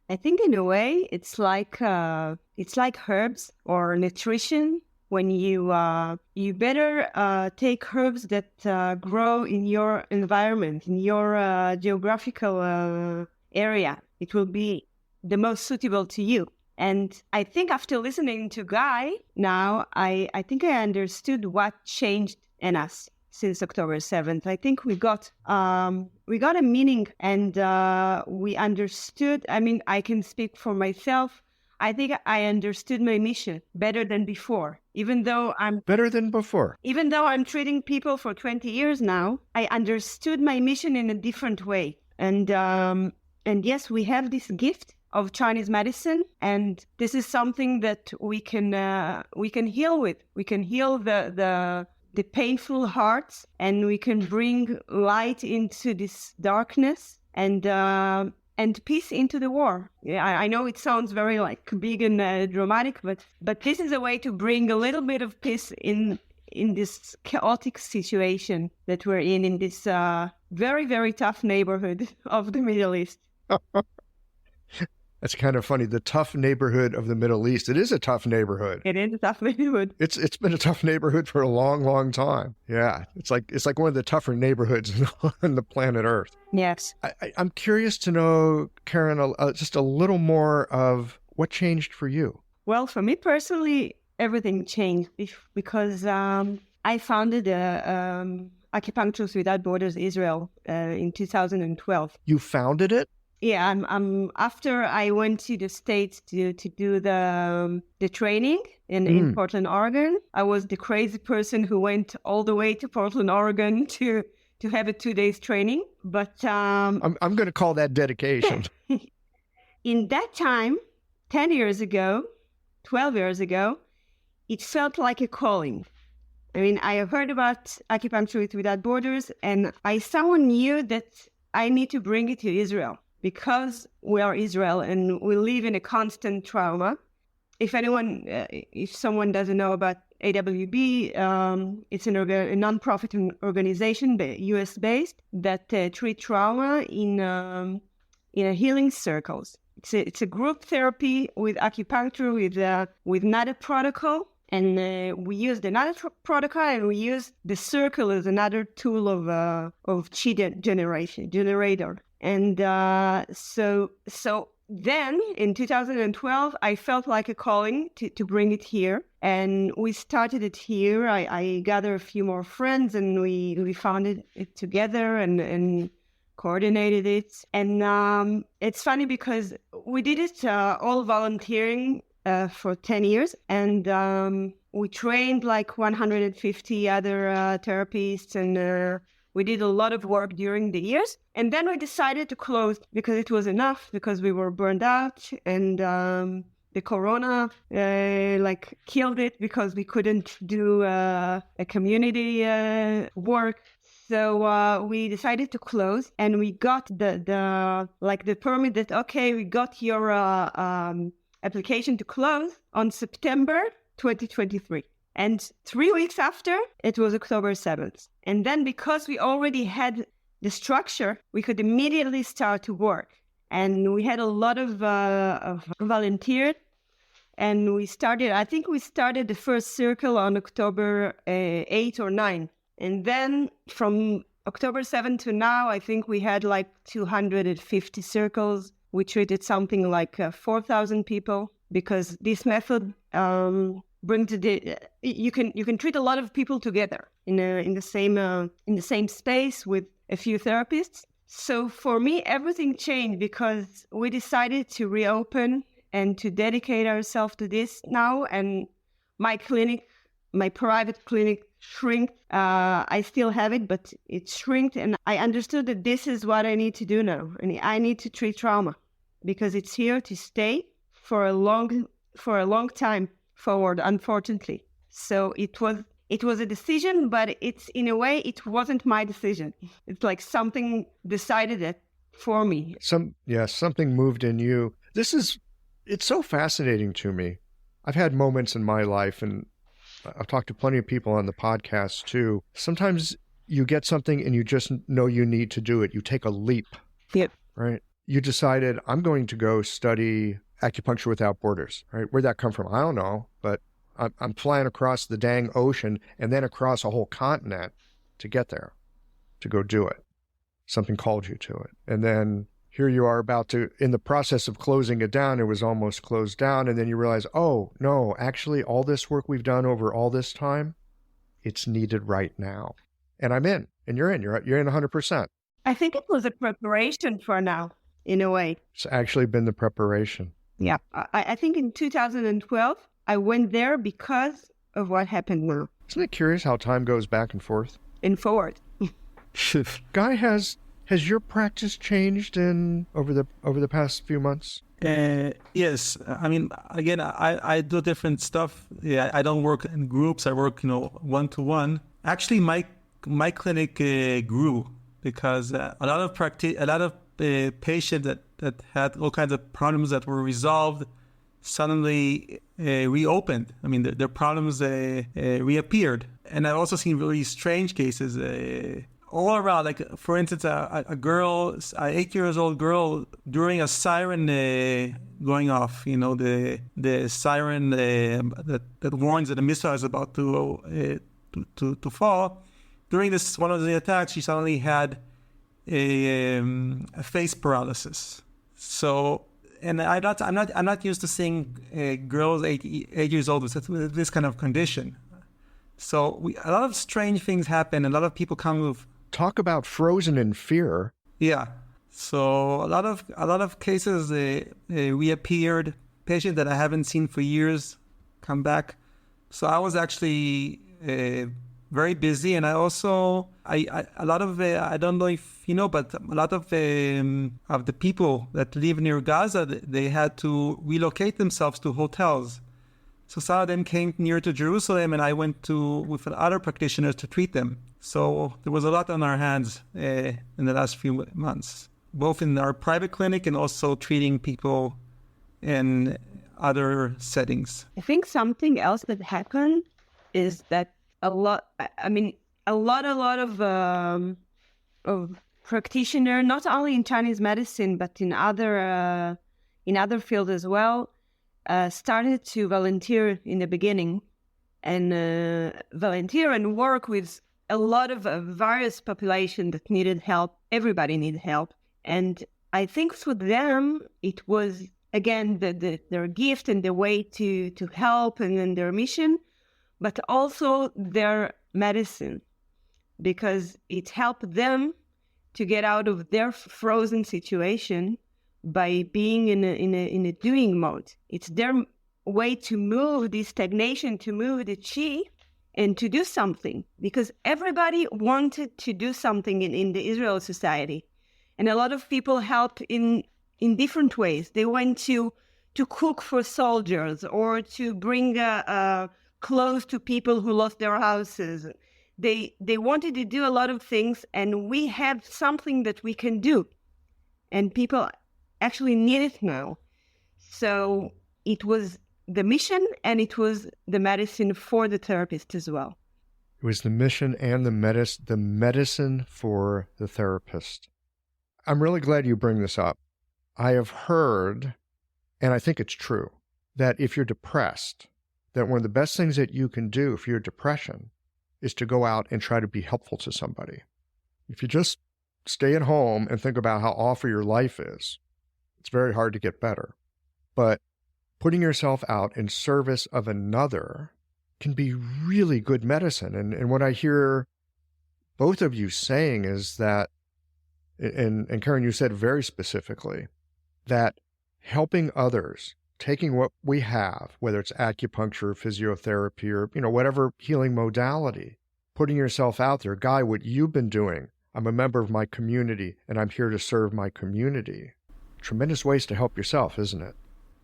I think in a way it's like herbs or nutrition. When you better take herbs that grow in your environment, in your geographical area. It will be the most suitable to you. And I think after listening to Guy now, I think I understood what changed in us since October 7th. I think we got a meaning, and we understood. I mean, I can speak for myself. I think I understood my mission better than before. Even though I'm treating people for 20 years now, I understood my mission in a different way. And yes, we have this gift of Chinese medicine, and this is something that we can heal with. We can heal the painful hearts, and we can bring light into this darkness and peace into the war. Yeah, I know it sounds very like big and dramatic, but this is a way to bring a little bit of peace in this chaotic situation that we're in this very, very tough neighborhood of the Middle East. That's kind of funny. The tough neighborhood of the Middle East. It is a tough neighborhood. It is a tough neighborhood. It's been a tough neighborhood for a long, long time. Yeah, it's like one of the tougher neighborhoods on the planet Earth. Yes. I'm curious to know, Keren, just a little more of what changed for you. Well, for me personally, everything changed because I founded Acupuncturists Without Borders Israel in 2012. You founded it? Yeah, I'm after I went to the States to do the training in Portland, Oregon. I was the crazy person who went all the way to Portland, Oregon to have a 2 days training. But I'm going to call that dedication. In that time, 10 years ago, 12 years ago, it felt like a calling. I mean, I heard about Acupuncture Without Borders, and I somehow knew that I need to bring it to Israel. Because we are Israel and we live in a constant trauma. If someone doesn't know about AWB, it's a non-profit organization, US-based, that treat trauma in healing circles. It's a group therapy with acupuncture, with NADA protocol, and we use the NADA protocol, and we use the circle as another tool of chi generator. And so then in 2012, I felt like a calling to bring it here. And we started it here. I gathered a few more friends, and we founded it together and coordinated it. And it's funny because we did it all volunteering for 10 years. And we trained like 150 other therapists, and we did a lot of work during the years. And then we decided to close because it was enough, because we were burned out, and the corona killed it because we couldn't do a community work. So we decided to close, and we got the permit that, okay, we got your application to close on September 2023. And 3 weeks after, it was October 7th. And then because we already had the structure, we could immediately start to work. And we had a lot of volunteers. And we started the first circle on October 8 or 9. And then from October 7 to now, I think we had like 250 circles. We treated something like 4,000 people, because this method brings you can treat a lot of people together in the same space with a few therapists. So for me, everything changed because we decided to reopen and to dedicate ourselves to this now. And my private clinic shrink. I still have it, but it shrinked, and I understood that this is what I need to do now. And I need to treat trauma because it's here to stay for a long time forward, unfortunately. So it was a decision, but it's, in a way, it wasn't my decision. It's like something decided it for me. Something moved in you. It's so fascinating to me. I've had moments in my life, and I've talked to plenty of people on the podcast too. Sometimes you get something and you just know you need to do it. You take a leap. Yep. Right? You decided, I'm going to go study acupuncture without borders. Right? Where'd that come from? I don't know, but I'm flying across the dang ocean and then across a whole continent to get there, to go do it. Something called you to it. And then here you are in the process of closing it down. It was almost closed down. And then you realize, oh, no, actually, all this work we've done over all this time, it's needed right now. And I'm in, and you're in 100%. I think it was a preparation for now, in a way. It's actually been the preparation. Yeah. I think in 2012, I went there because of what happened now. Isn't it curious how time goes back and forth? And forward. Guy, has your practice changed over the past few months? Yes. I mean, again, I do different stuff. Yeah, I don't work in groups. I work, one-to-one. Actually, my clinic grew because a lot of patients that had all kinds of problems that were resolved suddenly reopened. I mean, their problems reappeared. And I've also seen really strange cases all around. Like, for instance, a girl, an 8-year-old girl, during a siren going off, the siren that warns that a missile is about to fall. During one of the attacks, she suddenly had a face paralysis. So, and I'm not used to seeing girls 8 years old with this kind of condition. So a lot of strange things happen. A lot of people come with. Talk about frozen in fear. Yeah. So a lot of cases reappeared. Patients that I haven't seen for years come back. So I was actually very busy, and I also I don't know if you know, but a lot of the people that live near Gaza, they had to relocate themselves to hotels. So some of them came near to Jerusalem, and I went with other practitioners to treat them. So there was a lot on our hands in the last few months, both in our private clinic and also treating people in other settings. I think something else that happened is that a lot of practitioners, not only in Chinese medicine but in other fields as well, started to volunteer in the beginning, and volunteer and work with a lot of various population that needed help. Everybody needed help, and I think for them it was again their gift and the way to help, and then their mission, but also their medicine, because it helped them to get out of their frozen situation by being in a doing mode. It's their way to move the stagnation, to move the chi, and to do something, because everybody wanted to do something in the Israel society, and a lot of people help in different ways. They went to cook for soldiers, or to bring clothes to people who lost their houses. They wanted to do a lot of things, and we have something that we can do, and people actually need it now. So it was the mission and it was the medicine for the therapist as well. It was the mission and the medicine for the therapist. I'm really glad you bring this up. I have heard, and I think it's true, that if you're depressed, that one of the best things that you can do for your depression is to go out and try to be helpful to somebody. If you just stay at home and think about how awful your life is, it's very hard to get better. But putting yourself out in service of another can be really good medicine. And what I hear both of you saying is that, and Keren, you said very specifically, that helping others, taking what we have, whether it's acupuncture, physiotherapy, or whatever healing modality, putting yourself out there, Guy, what you've been doing, I'm a member of my community and I'm here to serve my community. Tremendous ways to help yourself, isn't it?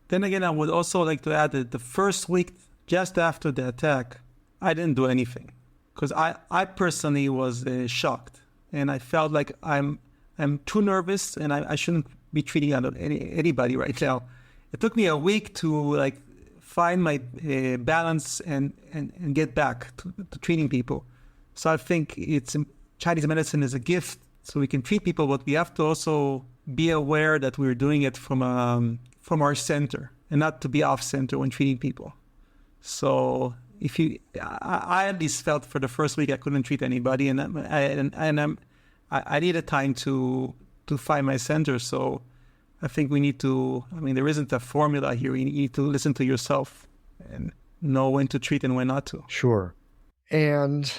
Then again, I would also like to add that the first week just after the attack, I didn't do anything because I personally was shocked, and I felt like I'm too nervous and I shouldn't be treating anybody right now. It took me a week to find my balance and get back to treating people. So I think Chinese medicine is a gift, so we can treat people, but we have to also be aware that we're doing it from our center and not to be off center when treating people. So I at least felt for the first week I couldn't treat anybody, and I needed time to find my center. So I think we need to. There isn't a formula here. You need to listen to yourself and know when to treat and when not to. Sure. And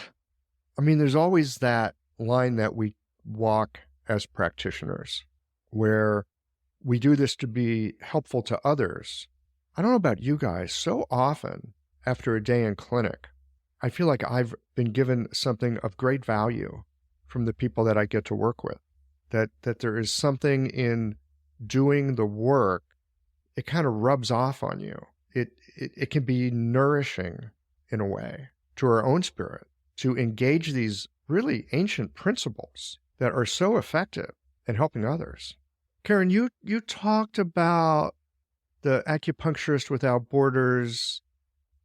there's always that line that we walk as practitioners where we do this to be helpful to others. I don't know about you guys. So often after a day in clinic, I feel like I've been given something of great value from the people that I get to work with, that there is something in doing the work. It kind of rubs off on you. It can be nourishing in a way to our own spirit to engage these really ancient principles that are so effective in helping others. Keren, you talked about the Acupuncturist Without Borders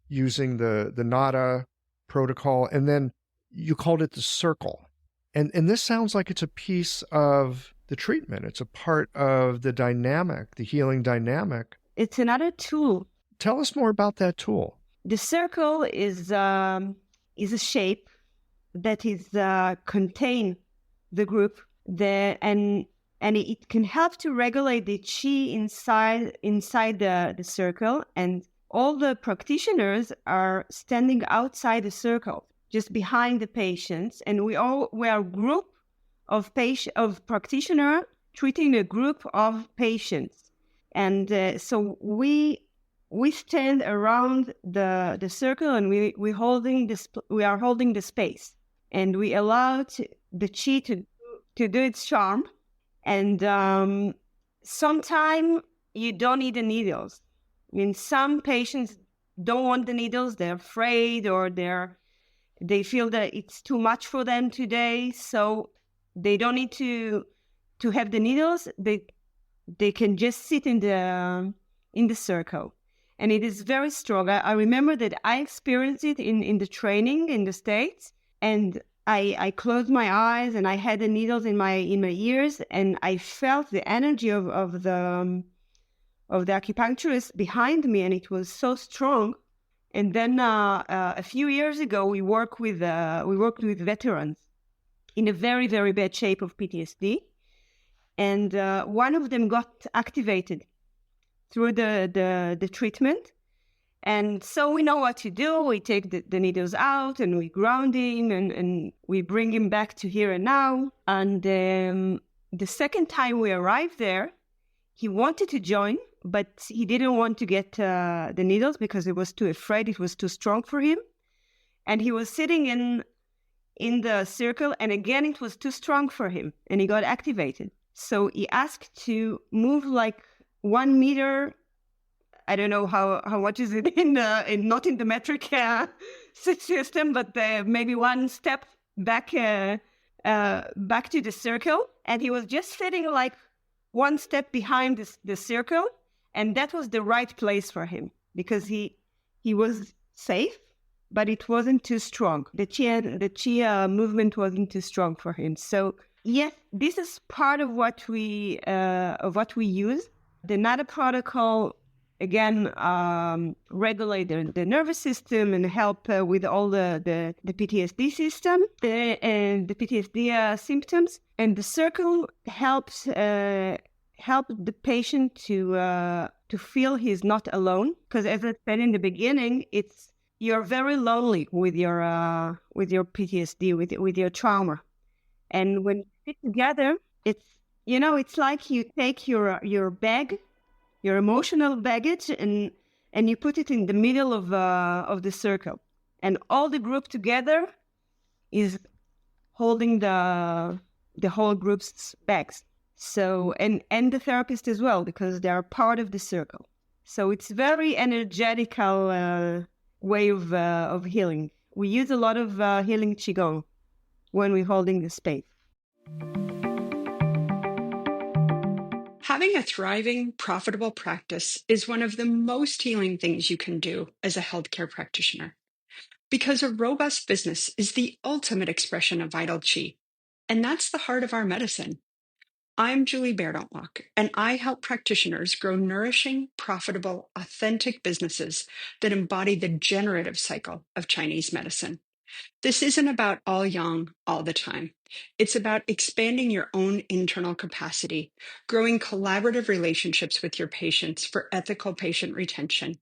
using the NADA protocol, and then you called it the circle. And this sounds like it's a piece of the treatment. It's a part of the dynamic, the healing dynamic. It's another tool. Tell us more about that tool. The circle is a shape that is contain the group and it can help to regulate the chi inside the circle. And all the practitioners are standing outside the circle, just behind the patients, and we are a group of practitioner treating a group of patients, and so we stand around the circle, and we are holding the space, and we allow the chi to do its charm, and sometimes you don't need the needles. Some patients don't want the needles; they're afraid, or they feel that it's too much for them today, so they don't need to have the needles. They can just sit in the circle, and it is very strong. I remember that I experienced it in the training in the States, and I closed my eyes and I had the needles in my ears, and I felt the energy of the acupuncturist behind me, and it was so strong. And then a few years ago, we worked with veterans in a very, very bad shape of PTSD, and one of them got activated through the treatment. And so we know what to do. We take the needles out and we ground him, and we bring him back to here and now. And the second time we arrived there, he wanted to join, but he didn't want to get the needles because he was too afraid. It was too strong for him. And he was sitting in the circle, and again, it was too strong for him, and he got activated. So he asked to move like 1 meter. I don't know how much is it not in the metric system, but maybe one step back to the circle. And he was just sitting like one step behind the circle, And that was the right place for him because he was safe, but it wasn't too strong. The chi movement wasn't too strong for him. So yes, this is part of what we use. The NADA protocol, again, regulate the nervous system and help with all the PTSD system, the PTSD symptoms. And the circle helps help the patient to feel he's not alone. Because as I said in the beginning, you're very lonely with your PTSD, with your trauma. And when you sit together, it's like you take your bag, your emotional baggage, and you put it in the middle of the circle, and all the group together is holding the whole group's bags. So and the therapist as well, because they are part of the circle. So it's very energetical way of healing. We use a lot of healing qigong when we're holding the space. Having a thriving, profitable practice is one of the most healing things you can do as a healthcare practitioner. Because a robust business is the ultimate expression of vital qi, and that's the heart of our medicine. I'm Julie Bairdontlock, and I help practitioners grow nourishing, profitable, authentic businesses that embody the generative cycle of Chinese medicine. This isn't about all yang all the time. It's about expanding your own internal capacity, growing collaborative relationships with your patients for ethical patient retention,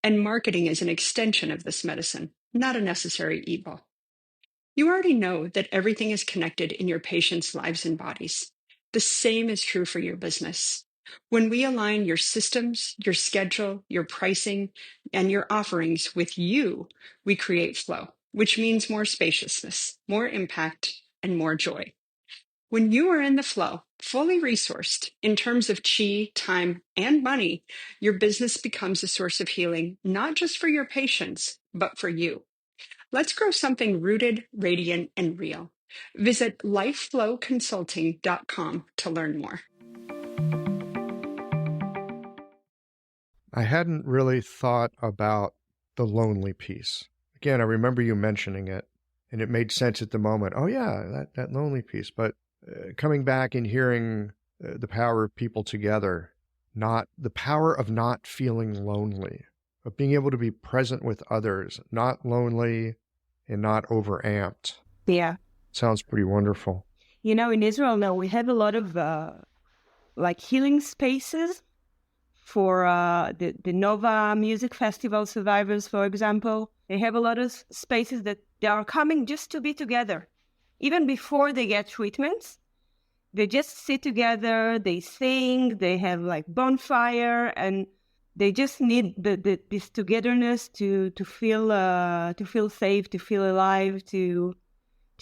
and marketing as an extension of this medicine, not a necessary evil. You already know that everything is connected in your patients' lives and bodies. The same is true for your business. When we align your systems, your schedule, your pricing, and your offerings with you, we create flow, which means more spaciousness, more impact, and more joy. When you are in the flow, fully resourced in terms of chi, time, and money, your business becomes a source of healing, not just for your patients, but for you. Let's grow something rooted, radiant, and real. Visit lifeflowconsulting.com to learn more. I hadn't really thought about the lonely piece. Again, I remember you mentioning it, and it made sense at the moment. Oh, yeah, that lonely piece. But coming back and hearing the power of people together, not the power of not feeling lonely, of being able to be present with others, not lonely and not overamped. Yeah. Sounds pretty wonderful. In Israel now, we have a lot of healing spaces for the Nova Music Festival survivors, for example. They have a lot of spaces that they are coming just to be together. Even before they get treatments, they just sit together, they sing, they have bonfire, and they just need this togetherness to feel safe, to feel alive, to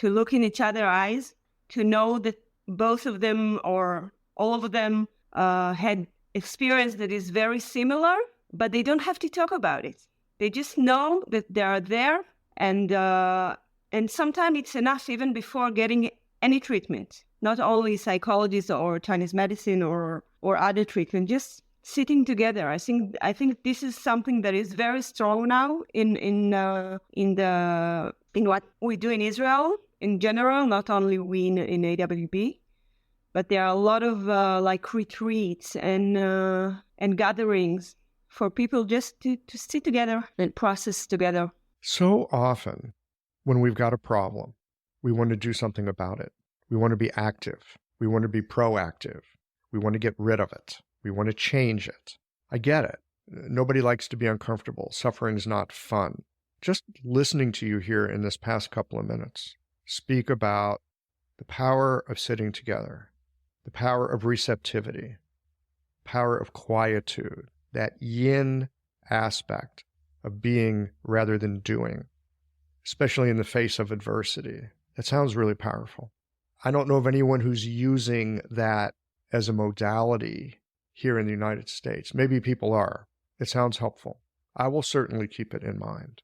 look in each other's eyes, to know that both of them or all of them had experience that is very similar, but they don't have to talk about it. They just know that they are there, and sometimes it's enough even before getting any treatment, not only psychologist or Chinese medicine or other treatment, just sitting together. I think this is something that is very strong now in what we do in Israel in general, not only we in AWB. But there are a lot of retreats and gatherings for people just to sit together and process together. So often when we've got a problem, we want to do something about it. We want to be active. We want to be proactive. We want to get rid of it. We want to change it. I get it. Nobody likes to be uncomfortable. Suffering's not fun. Just listening to you here in this past couple of minutes speak about the power of sitting together, the power of receptivity, power of quietude, that yin aspect of being rather than doing, especially in the face of adversity. That sounds really powerful. I don't know of anyone who's using that as a modality here in the United States. Maybe people are. It sounds helpful. I will certainly keep it in mind.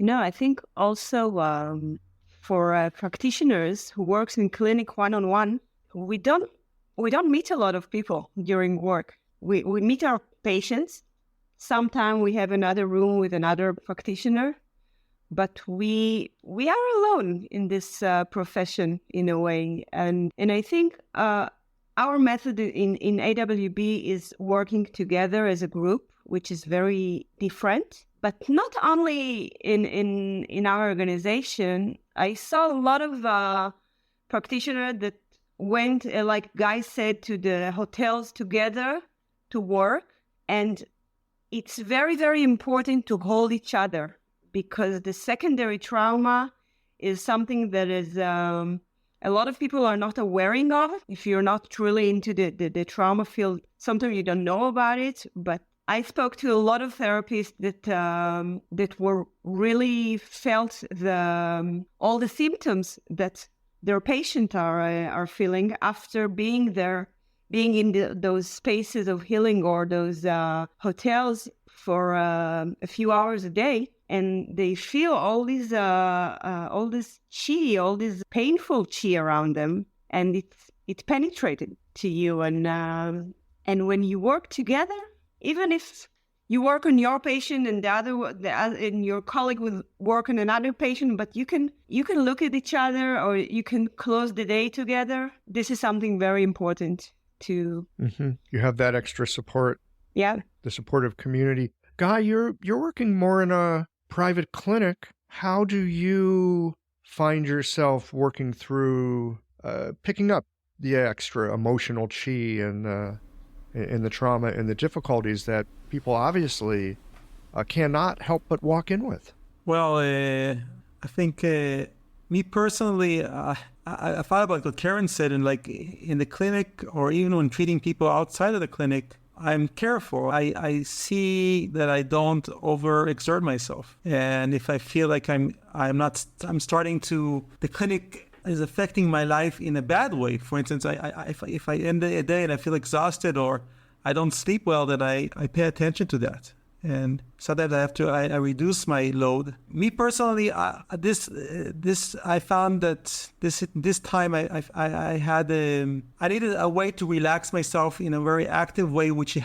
I think also for practitioners who works in clinic one-on-one, we don't meet a lot of people during work. We meet patients. Sometimes we have another room with another practitioner, but we are alone in this profession in a way. And I think our method in AWB is working together as a group, which is very different. But not only in our organization, I saw a lot of practitioners that went, like Guy said, to the hotels together to work. And it's very, very important to hold each other, because the secondary trauma is something that is a lot of people are not aware of. If you're not truly into the trauma field, sometimes you don't know about it. But I spoke to a lot of therapists that were really felt all the symptoms that their patients are feeling after being there, being in those spaces of healing or those hotels for a few hours a day. And they feel all this chi, all this painful chi around them, and it penetrated to you. And when you work together, even if you work on your patient and and your colleague will work on another patient, but you can look at each other, or you can close the day together. This is something very important to. Mm-hmm. You have that extra support. Yeah, the supportive community. Guy, you're working more in a private clinic. How do you find yourself working through picking up the extra emotional chi and the trauma and the difficulties that people obviously cannot help but walk in with? Well, I think me personally, I thought about what Keren said, and like in the clinic or even when treating people outside of the clinic, I'm careful. I see that I don't overexert myself, and if I feel like I'm starting to, the clinic is affecting my life in a bad way. For instance, if I end the day and I feel exhausted or I don't sleep well, then I pay attention to that. And so that I reduce my load. Me personally, I found that this time I needed a way to relax myself in a very active way, which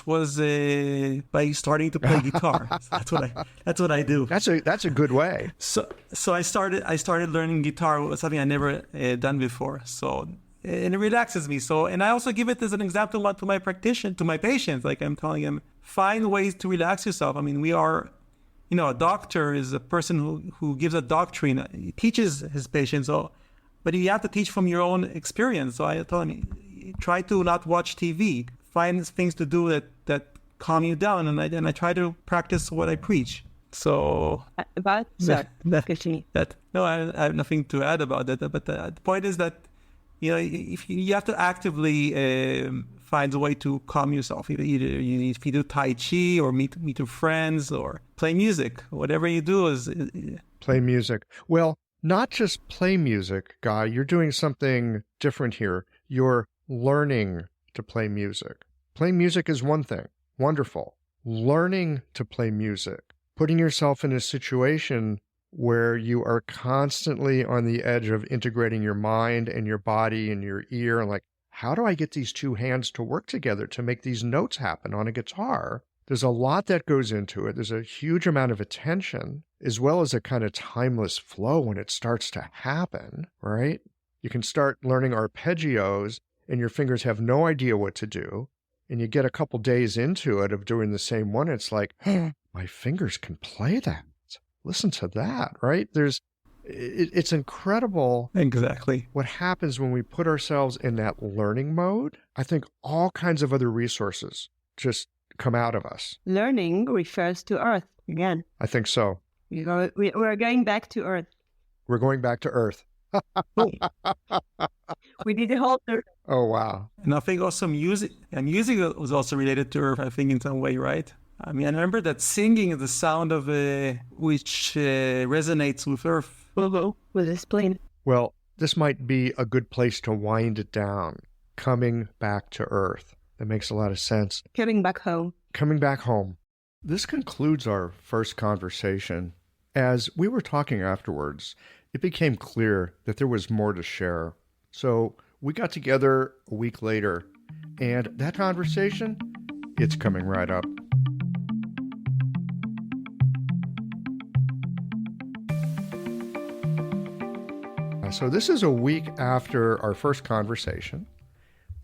was by starting to play guitar. That's what I do. That's a good way. So I started learning guitar, something I never done before. So. And it relaxes me. So, and I also give it as an example to my patients. Like I'm telling them, find ways to relax yourself. I mean, we are, a doctor is a person who gives a doctrine, he teaches his patients. So, but you have to teach from your own experience. So I tell them, try to not watch TV. Find things to do that calm you down. And I try to practice what I preach. So about that. No, I have nothing to add about that. But the point is that. If you have to actively find a way to calm yourself. Either if you do Tai Chi or meet your friends or play music, whatever you do is... Play music. Well, not just play music, Guy. You're doing something different here. You're learning to play music. Playing music is one thing. Wonderful. Learning to play music. Putting yourself in a situation where you are constantly on the edge of integrating your mind and your body and your ear, and like, how do I get these two hands to work together to make these notes happen on a guitar? There's a lot that goes into it. There's a huge amount of attention, as well as a kind of timeless flow when it starts to happen, right? You can start learning arpeggios and your fingers have no idea what to do. And you get a couple days into it of doing the same one. It's like, my fingers can play that. Listen to that, right? It's incredible. Exactly. What happens when we put ourselves in that learning mode. I think all kinds of other resources just come out of us. Learning refers to Earth again. I think so. We're going back to Earth. We're going back to Earth. We did the whole Earth. Oh, wow. And I think also music was also related to Earth, I think, in some way, right? I mean, I remember that singing is the sound of which resonates with Earth. We'll explain. Well, this might be a good place to wind it down. Coming back to Earth. That makes a lot of sense. Coming back home. Coming back home. This concludes our first conversation. As we were talking afterwards, it became clear that there was more to share. So we got together a week later, and that conversation, It's coming right up. So this is a week after our first conversation.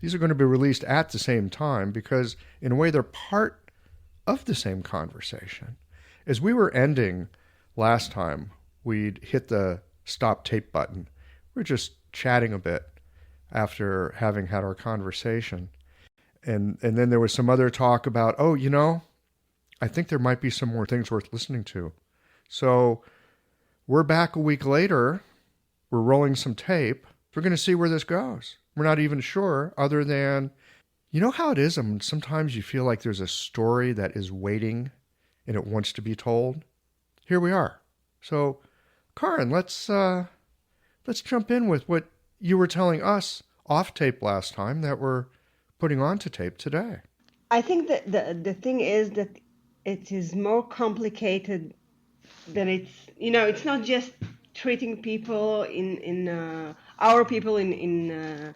These are going to be released at the same time because, in a way, they're part of the same conversation. As we were ending last time, we'd hit the stop tape button. We're just chatting a bit after having had our conversation. And then there was some other talk about, I think there might be some more things worth listening to. So we're back a week later. We're rolling some tape. We're going to see where this goes. We're not even sure, other than, you know how it is? Sometimes you feel like there's a story that is waiting and it wants to be told. Here we are. So, Keren, let's jump in with what you were telling us off tape last time that we're putting onto tape today. I think that the thing is that it is more complicated than it's not just treating people in our people in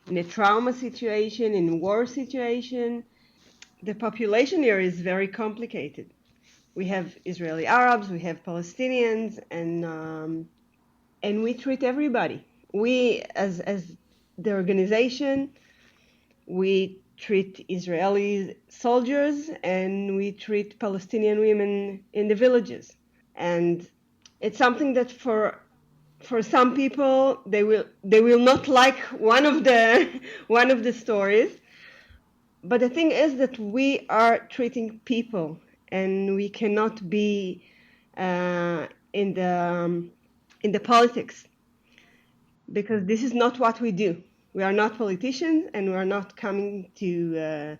a trauma situation, in a war situation. The population here is very complicated. We have Israeli Arabs, we have Palestinians, and we treat everybody. We, as the organization, we treat Israeli soldiers and we treat Palestinian women in the villages. And it's something that for some people they will not like one of the stories. But the thing is that we are treating people, and we cannot be in the politics, because this is not what we do. We are not politicians, and we are not coming to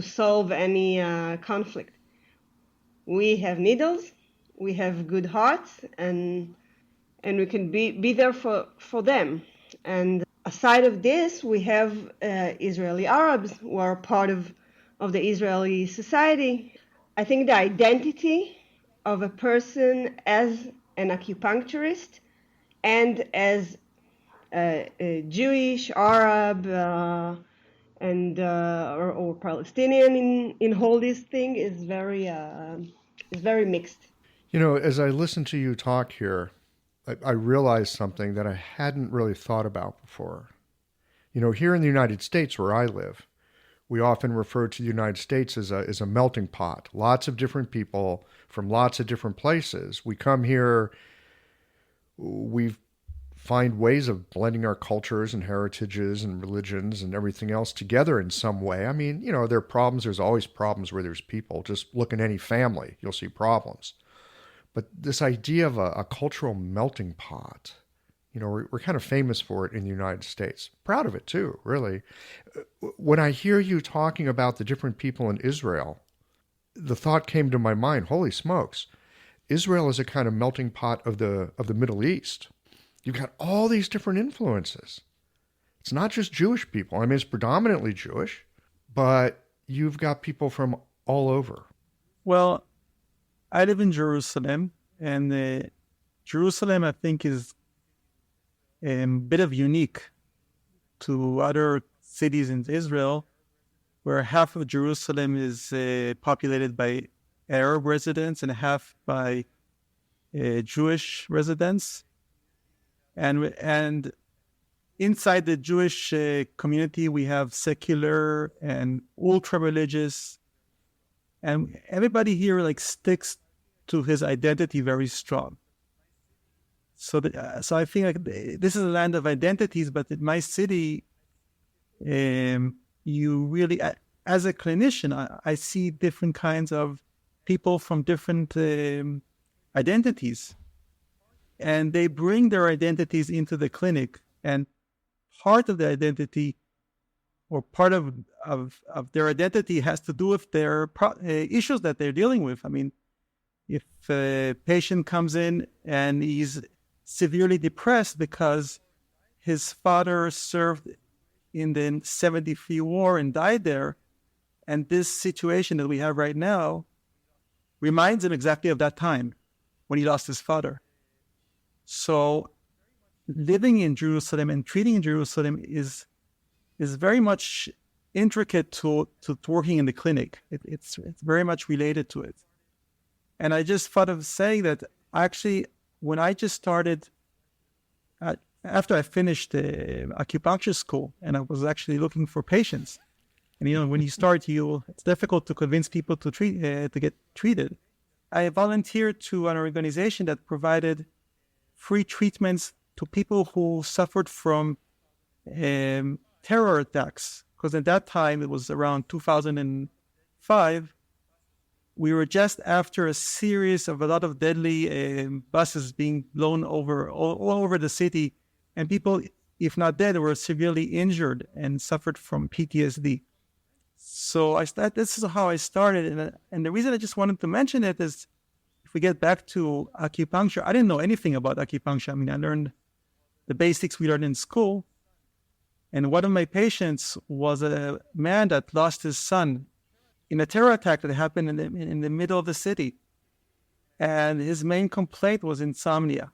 solve any conflict. We have needles, we have good hearts, and we can be there for them. And aside of this, we have Israeli Arabs who are part of the Israeli society. I think the identity of a person as an acupuncturist and as a Jewish, Arab, or Palestinian in all this thing is very mixed. As I listen to you talk here, I realized something that I hadn't really thought about before. Here in the United States, where I live, we often refer to the United States as a melting pot. Lots of different people from lots of different places. We come here, we find ways of blending our cultures and heritages and religions and everything else together in some way. I mean, there are problems. There's always problems where there's people. Just look in any family, you'll see problems. But this idea of a cultural melting pot, we're kind of famous for it in the United States. Proud of it too, really. When I hear you talking about the different people in Israel, the thought came to my mind, holy smokes, Israel is a kind of melting pot of the Middle East. You've got all these different influences. It's not just Jewish people. I mean, it's predominantly Jewish, but you've got people from all over. Well, I live in Jerusalem, and Jerusalem, I think, is a bit of unique to other cities in Israel, where half of Jerusalem is populated by Arab residents and half by Jewish residents. And inside the Jewish community, we have secular and ultra-religious, and everybody here sticks to his identity very strong. So I think this is a land of identities, but in my city, you really, as a clinician, I see different kinds of people from different identities. And they bring their identities into the clinic, and part of the identity, or part of their identity, has to do with their issues that they're dealing with. I mean, if a patient comes in and he's severely depressed because his father served in the 73 war and died there, and this situation that we have right now reminds him exactly of that time when he lost his father. So living in Jerusalem and treating in Jerusalem is very much intricate to working in the clinic. It's very much related to it. And I just thought of saying that actually, when I just started, after I finished the acupuncture school, and I was actually looking for patients, and when you start, it's difficult to convince people to get treated. I volunteered to an organization that provided free treatments to people who suffered from terror attacks. Because at that time, it was around 2005, we were just after a series of a lot of deadly buses being blown over all over the city, and people, if not dead, were severely injured and suffered from PTSD. So this is how I started, and the reason I just wanted to mention it is, if we get back to acupuncture, I didn't know anything about acupuncture. I mean, I learned the basics we learned in school, and one of my patients was a man that lost his son in a terror attack that happened in the middle of the city. And his main complaint was insomnia.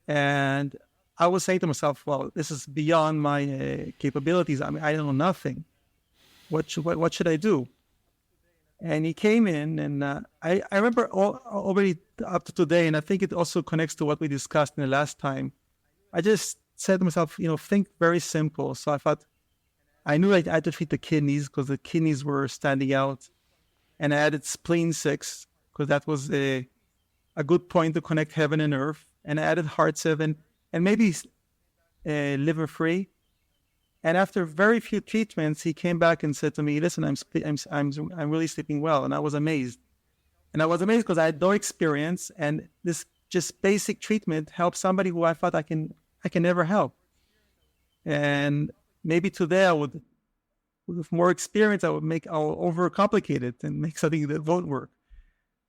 And I was saying to myself, well, this is beyond my capabilities. I mean, I know nothing. What should I do? And he came in, and I remember already up to today, and I think it also connects to what we discussed in the last time. I just said to myself, think very simple. So I thought, I knew I had to treat the kidneys because the kidneys were standing out. And I added spleen 6 because that was a good point to connect heaven and earth. And I added heart 7 and maybe liver 3. And after very few treatments, he came back and said to me, listen, I'm really sleeping well. And I was amazed. And I was amazed because I had no experience. And this just basic treatment helped somebody who I thought I can never help. And maybe today with more experience, I'll overcomplicate it and make something that won't work.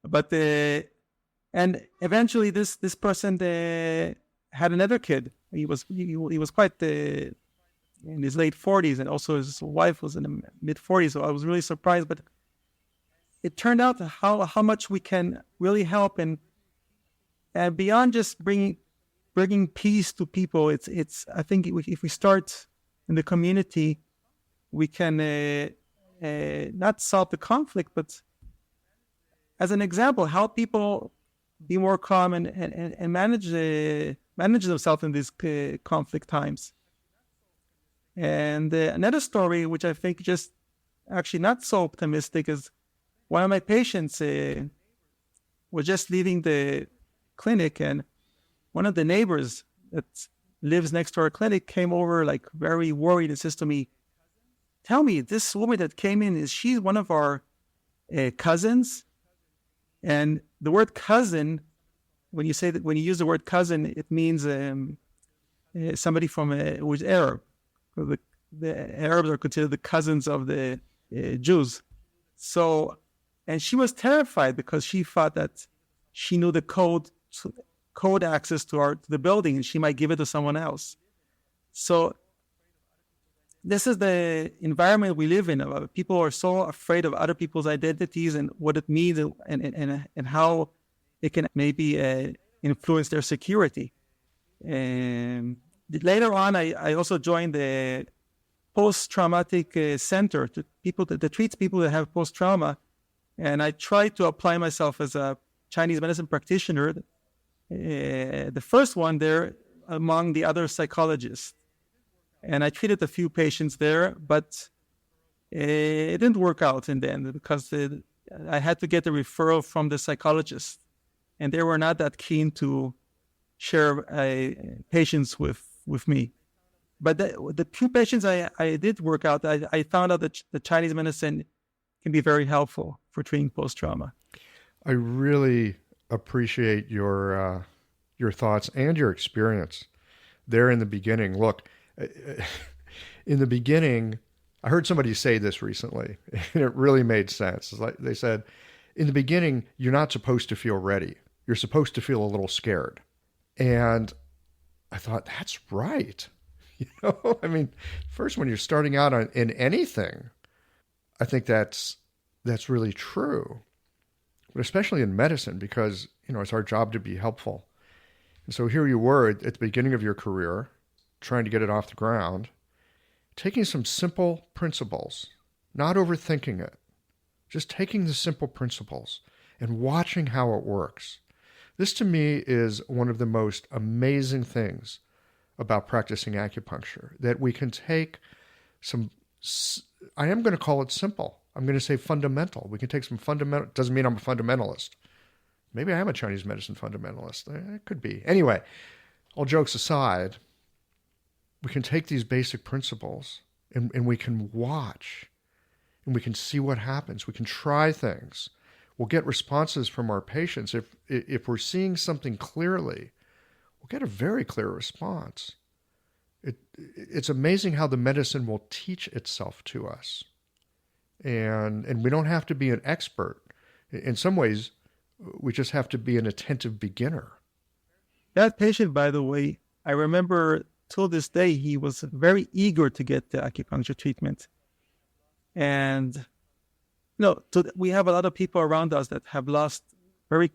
But and eventually this person had another kid. He was quite in his late 40s, and also his wife was in the mid 40s. So I was really surprised. But it turned out how much we can really help, and beyond just bringing peace to people. It's I think if we start in the community, we can not solve the conflict, but as an example, help people be more calm and manage themselves in these conflict times. And another story, which I think just actually not so optimistic, is one of my patients was just leaving the clinic, and one of the neighbors that lives next to our clinic came over, like very worried, and says to me, tell me, this woman that came in, is she one of our cousins? And the word cousin, when you use the word cousin, it means somebody from who is Arab. The Arabs are considered the cousins of the Jews. So, and she was terrified because she thought that she knew the code access to the building, and she might give it to someone else. So this is the environment we live in. People are so afraid of other people's identities and what it means, and how it can maybe influence their security. Later on, I also joined the post-traumatic center that treats people that have post-trauma, and I tried to apply myself as a Chinese medicine practitioner, the first one there among the other psychologists. And I treated a few patients there, but it didn't work out in the end because I had to get a referral from the psychologist, and they were not that keen to share patients with me. But the few patients I did work out, I found out that the Chinese medicine can be very helpful for treating post-trauma. I really appreciate your thoughts and your experience there in the beginning. Look, in the beginning, I heard somebody say this recently, and it really made sense. It's like they said, in the beginning, you're not supposed to feel ready. You're supposed to feel a little scared. And I thought, that's right. I mean, first, when you're starting out in anything, I think that's really true. But especially in medicine, because, it's our job to be helpful. And so here you were at the beginning of your career, trying to get it off the ground, taking some simple principles, not overthinking it, just taking the simple principles and watching how it works. This to me is one of the most amazing things about practicing acupuncture, that we can take some, I am going to call it simple. I'm going to say fundamental. We can take some fundamental, doesn't mean I'm a fundamentalist. Maybe I am a Chinese medicine fundamentalist. It could be. Anyway, all jokes aside, we can take these basic principles and we can watch and we can see what happens. We can try things. We'll get responses from our patients. If we're seeing something clearly, we'll get a very clear response. It's amazing how the medicine will teach itself to us. And we don't have to be an expert. In some ways, we just have to be an attentive beginner. That patient, by the way, I remember till this day, he was very eager to get the acupuncture treatment. And, we have a lot of people around us that have lost very,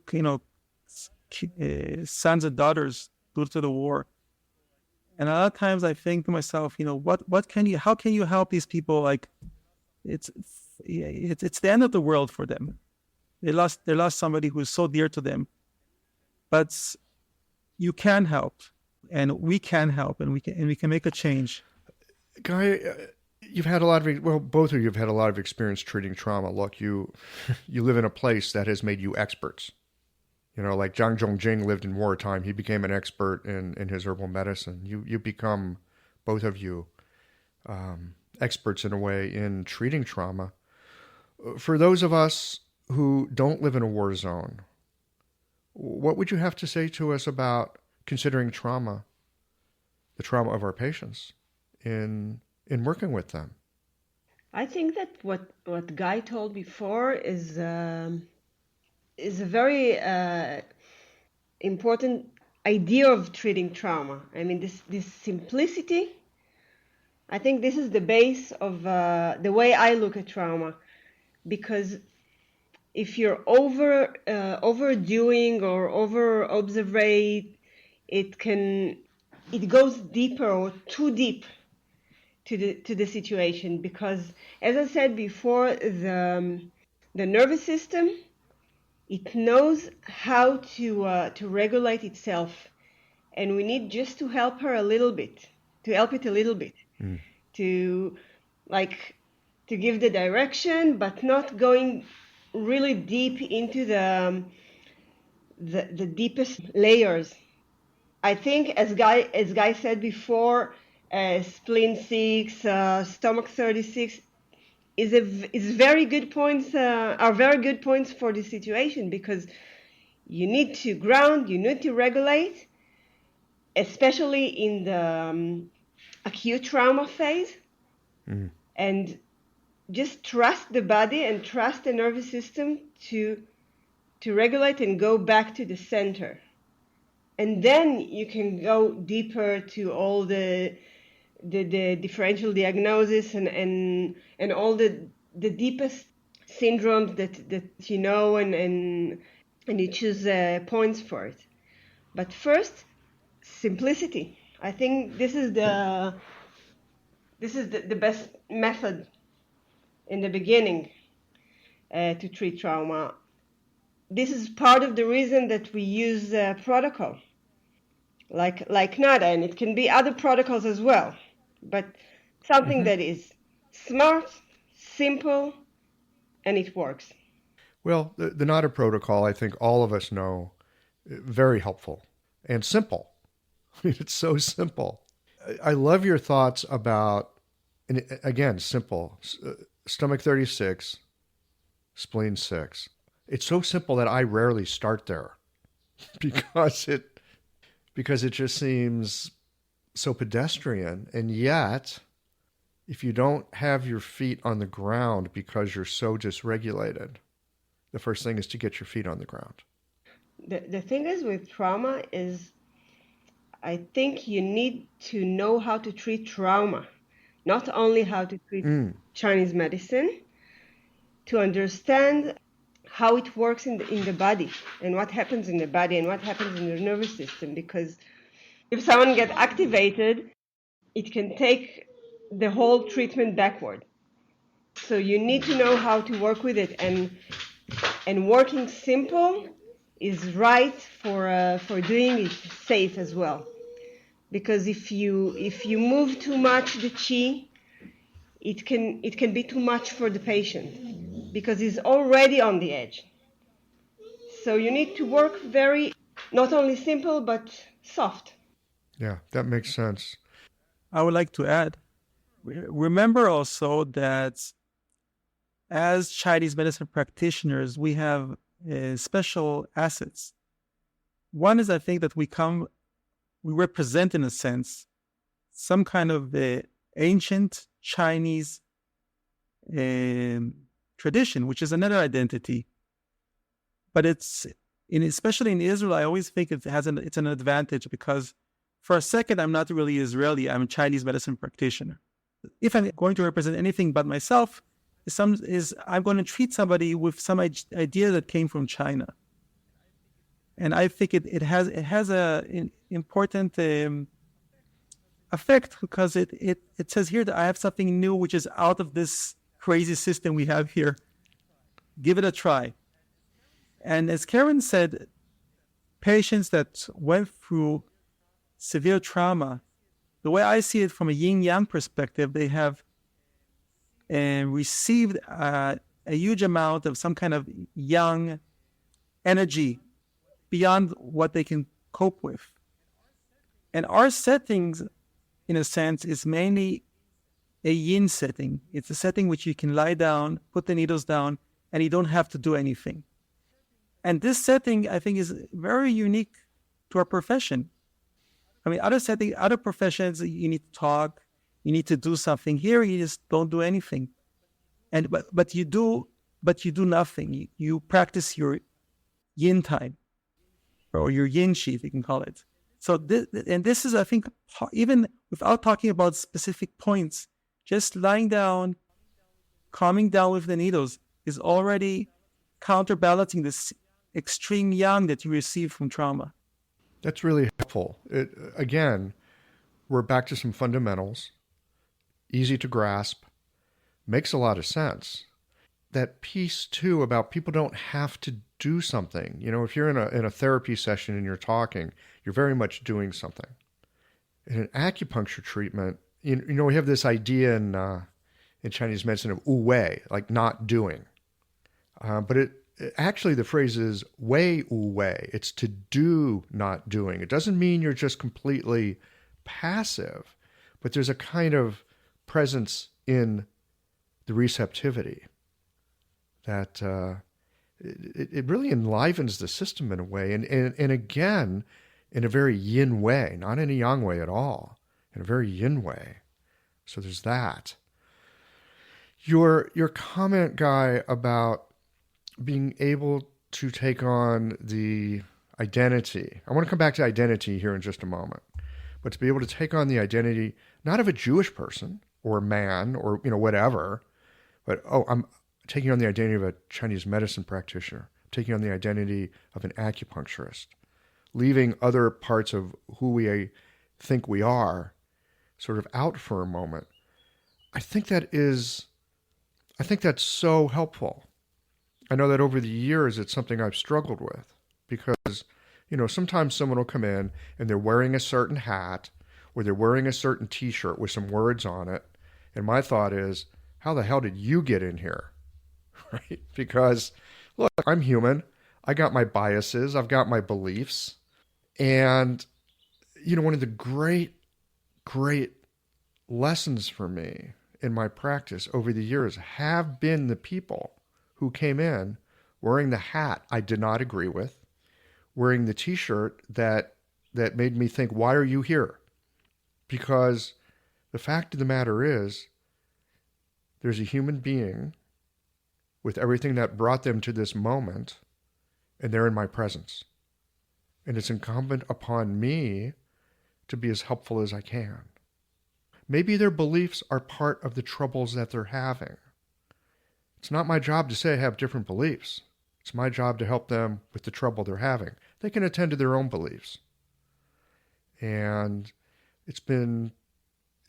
sons and daughters due to the war. And a lot of times I think to myself, how can you help these people? Like, it's the end of the world for them. They lost somebody who is so dear to them. But you can help, and we can help, and we can make a change. Guy, you've had both of you have had a lot of experience treating trauma. Look, you live in a place that has made you experts. Like Zhang Zhongjing lived in wartime. He became an expert in his herbal medicine. You become, both of you, experts in a way in treating trauma. For those of us who don't live in a war zone, what would you have to say to us about considering trauma, the trauma of our patients, in working with them? I think that what Guy told before is a very important idea of treating trauma. I mean, this simplicity. I think this is the base of the way I look at trauma, because if you're overdoing or over-observate, it goes deeper or too deep to the situation. Because, as I said before, the nervous system, it knows how to regulate itself, and we need just to help it a little bit, to give the direction, but not going really deep into the deepest layers. I think, as Guy said before, spleen 6, stomach 36 is very good points. Are very good points for the situation, because you need to ground, you need to regulate, especially in the acute trauma phase, and just trust the body and trust the nervous system to regulate and go back to the center. And then you can go deeper to all the differential diagnosis and all the deepest syndromes that you know, and you choose points for it. But first, simplicity. I think this is the best method in the beginning to treat trauma. This is part of the reason that we use protocol like NADA, and it can be other protocols as well, but something that is smart, simple, and it works. Well, the NADA protocol, I think all of us know, very helpful and simple. I mean, it's so simple. I love your thoughts about, and again, simple, stomach 36, spleen 6. It's so simple that I rarely start there because it just seems so pedestrian. And yet, if you don't have your feet on the ground because you're so dysregulated, the first thing is to get your feet on the ground. The thing is with trauma is, I think you need to know how to treat trauma, not only how to treat Chinese medicine, to understand how it works in the body, and what happens in the body, and what happens in the nervous system. Because if someone gets activated, it can take the whole treatment backward. So you need to know how to work with it, and working simple is right for doing it safe as well. Because if you move too much the chi, it can be too much for the patient because he's already on the edge. So you need to work very, not only simple but soft. Yeah, that makes sense. I would like to add, remember also that as Chinese medicine practitioners, we have special assets. One is, I think, that we represent, in a sense, some kind of ancient Chinese tradition, which is another identity. But especially in Israel, I always think it's an advantage because for a second, I'm not really Israeli. I'm a Chinese medicine practitioner. If I'm going to represent anything but myself, I'm going to treat somebody with some idea that came from China. And I think it has an important effect because it says here that I have something new which is out of this crazy system we have here. Give it a try. And as Keren said, patients that went through severe trauma, the way I see it from a yin-yang perspective, they have received a huge amount of some kind of yang energy beyond what they can cope with. And our settings, in a sense, is mainly a yin setting. It's a setting which you can lie down, put the needles down, and you don't have to do anything. And this setting, I think, is very unique to our profession. I mean, other professions, you need to talk, you need to do something. Here, you just don't do anything. But you do nothing. You practice your yin time, or your yin chi, if you can call it. So this is, I think, even without talking about specific points, just lying down, calming down with the needles is already counterbalancing this extreme yang that you receive from trauma. That's really helpful. Again, we're back to some fundamentals, easy to grasp, makes a lot of sense. That piece, too, about people don't have to do something. You know, if you're in a therapy session and you're talking, you're very much doing something. In an acupuncture treatment, you know, we have this idea in Chinese medicine of wu wei, like not doing. But actually the phrase is wei wu wei. It's to do, not doing. It doesn't mean you're just completely passive, but there's a kind of presence in the receptivity that it really enlivens the system in a way. And again, in a very yin way, not in a yang way at all, in a very yin way. So there's that. Your comment, Guy, about being able to take on the identity. I want to come back to identity here in just a moment. But to be able to take on the identity, not of a Jewish person or a man or, you know, whatever, but, I'm taking on the identity of a Chinese medicine practitioner, taking on the identity of an acupuncturist, leaving other parts of who we think we are sort of out for a moment. I think that's so helpful. I know that over the years, it's something I've struggled with because, you know, sometimes someone will come in and they're wearing a certain hat or they're wearing a certain t-shirt with some words on it. And my thought is, how the hell did you get in here? Right? Because, look, I'm human. I got my biases. I've got my beliefs. And, you know, one of the great, great lessons for me in my practice over the years have been the people who came in wearing the hat I did not agree with, wearing the t-shirt that made me think, why are you here? Because the fact of the matter is, there's a human being with everything that brought them to this moment, and they're in my presence. And it's incumbent upon me to be as helpful as I can. Maybe their beliefs are part of the troubles that they're having. It's not my job to say I have different beliefs. It's my job to help them with the trouble they're having. They can attend to their own beliefs. And it's been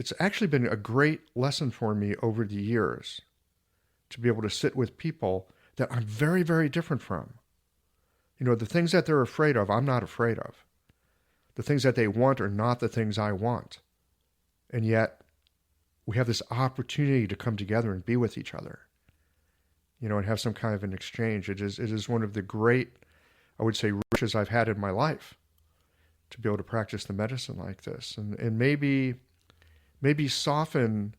it's actually been a great lesson for me over the years to be able to sit with people that I'm very, very different from. The things that they're afraid of, I'm not afraid of. The things that they want are not the things I want. And yet, we have this opportunity to come together and be with each other, and have some kind of an exchange. It is one of the great, I would say, riches I've had in my life to be able to practice the medicine like this. And maybe soften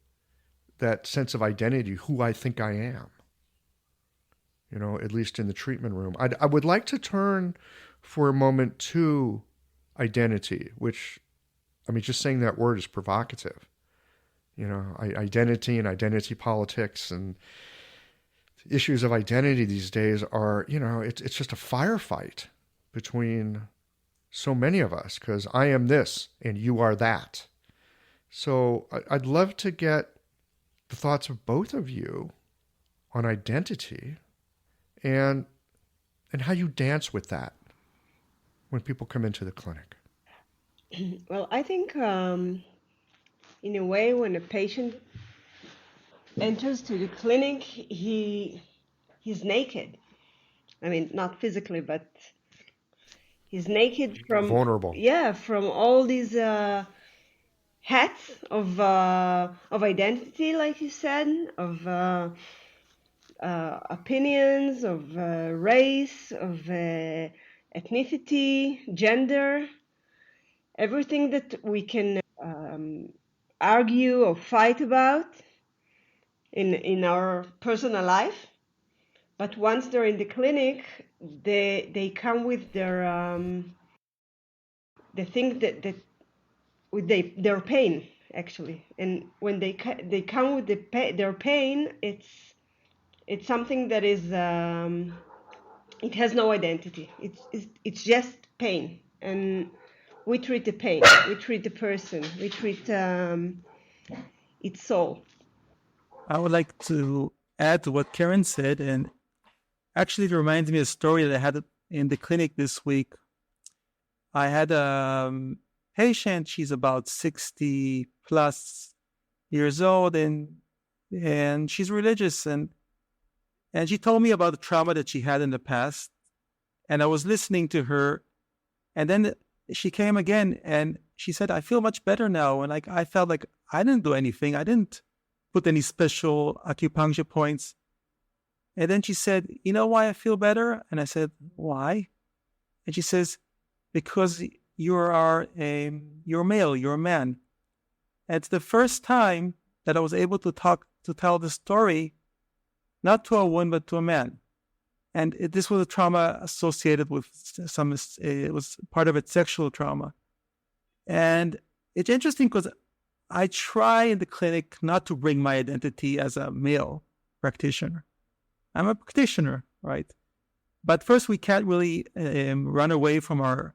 that sense of identity, who I think I am, at least in the treatment room. I would like to turn for a moment to identity, which, just saying that word is provocative. Identity and identity politics and issues of identity these days are, it's just a firefight between so many of us, because I am this and you are that. So I'd love to get the thoughts of both of you on identity and how you dance with that when people come into the clinic. Well, I think in a way, when a patient enters to the clinic, he's naked. Not physically, but he's naked from vulnerable. Yeah, from all these hats of identity, like you said, of opinions, of race, of ethnicity, gender, everything that we can argue or fight about in our personal life. But once they're in the clinic, they come with their the thing that with their pain, actually. And when they come with their pain, it's something that is it has no identity. It's just pain, and we treat the pain, we treat the person, we treat its soul. I would like to add to what Keren said, and actually it reminds me of a story that I had in the clinic this week. I had a patient, she's about 60 plus years old, and she's religious, and she told me about the trauma that she had in the past, and I was listening to her, and then she came again, and she said, I feel much better now, and I felt like I didn't do anything, I didn't put any special acupuncture points. And then she said, you know why I feel better? And I said, why? And she says, because you're male, you're a man. And it's the first time that I was able to tell the story, not to a woman, but to a man. And this was a trauma associated with it was part of it, sexual trauma. And it's interesting because I try in the clinic not to bring my identity as a male practitioner. I'm a practitioner, right? But first, we can't really run away from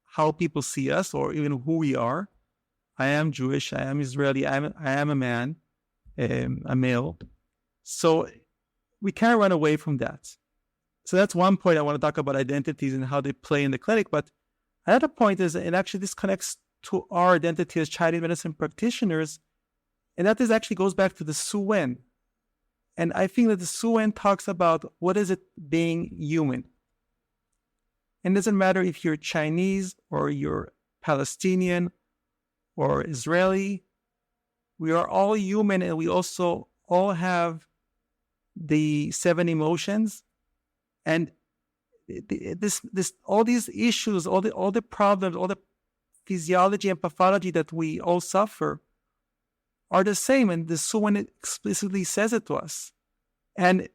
how people see us or even who we are. I am Jewish. I am Israeli. I am a man, a male. So we can't run away from that. So that's one point I want to talk about identities and how they play in the clinic. But another point is, and actually this connects to our identity as Chinese medicine practitioners, and that actually goes back to the Su Wen. And I think that the Su Wen talks about what is it being human. And it doesn't matter if you're Chinese or you're Palestinian or Israeli. We are all human, and we also all have the 7 emotions. And all these issues, all the problems, all the physiology and pathology that we all suffer are the same, and the Su Wen explicitly says it to us. And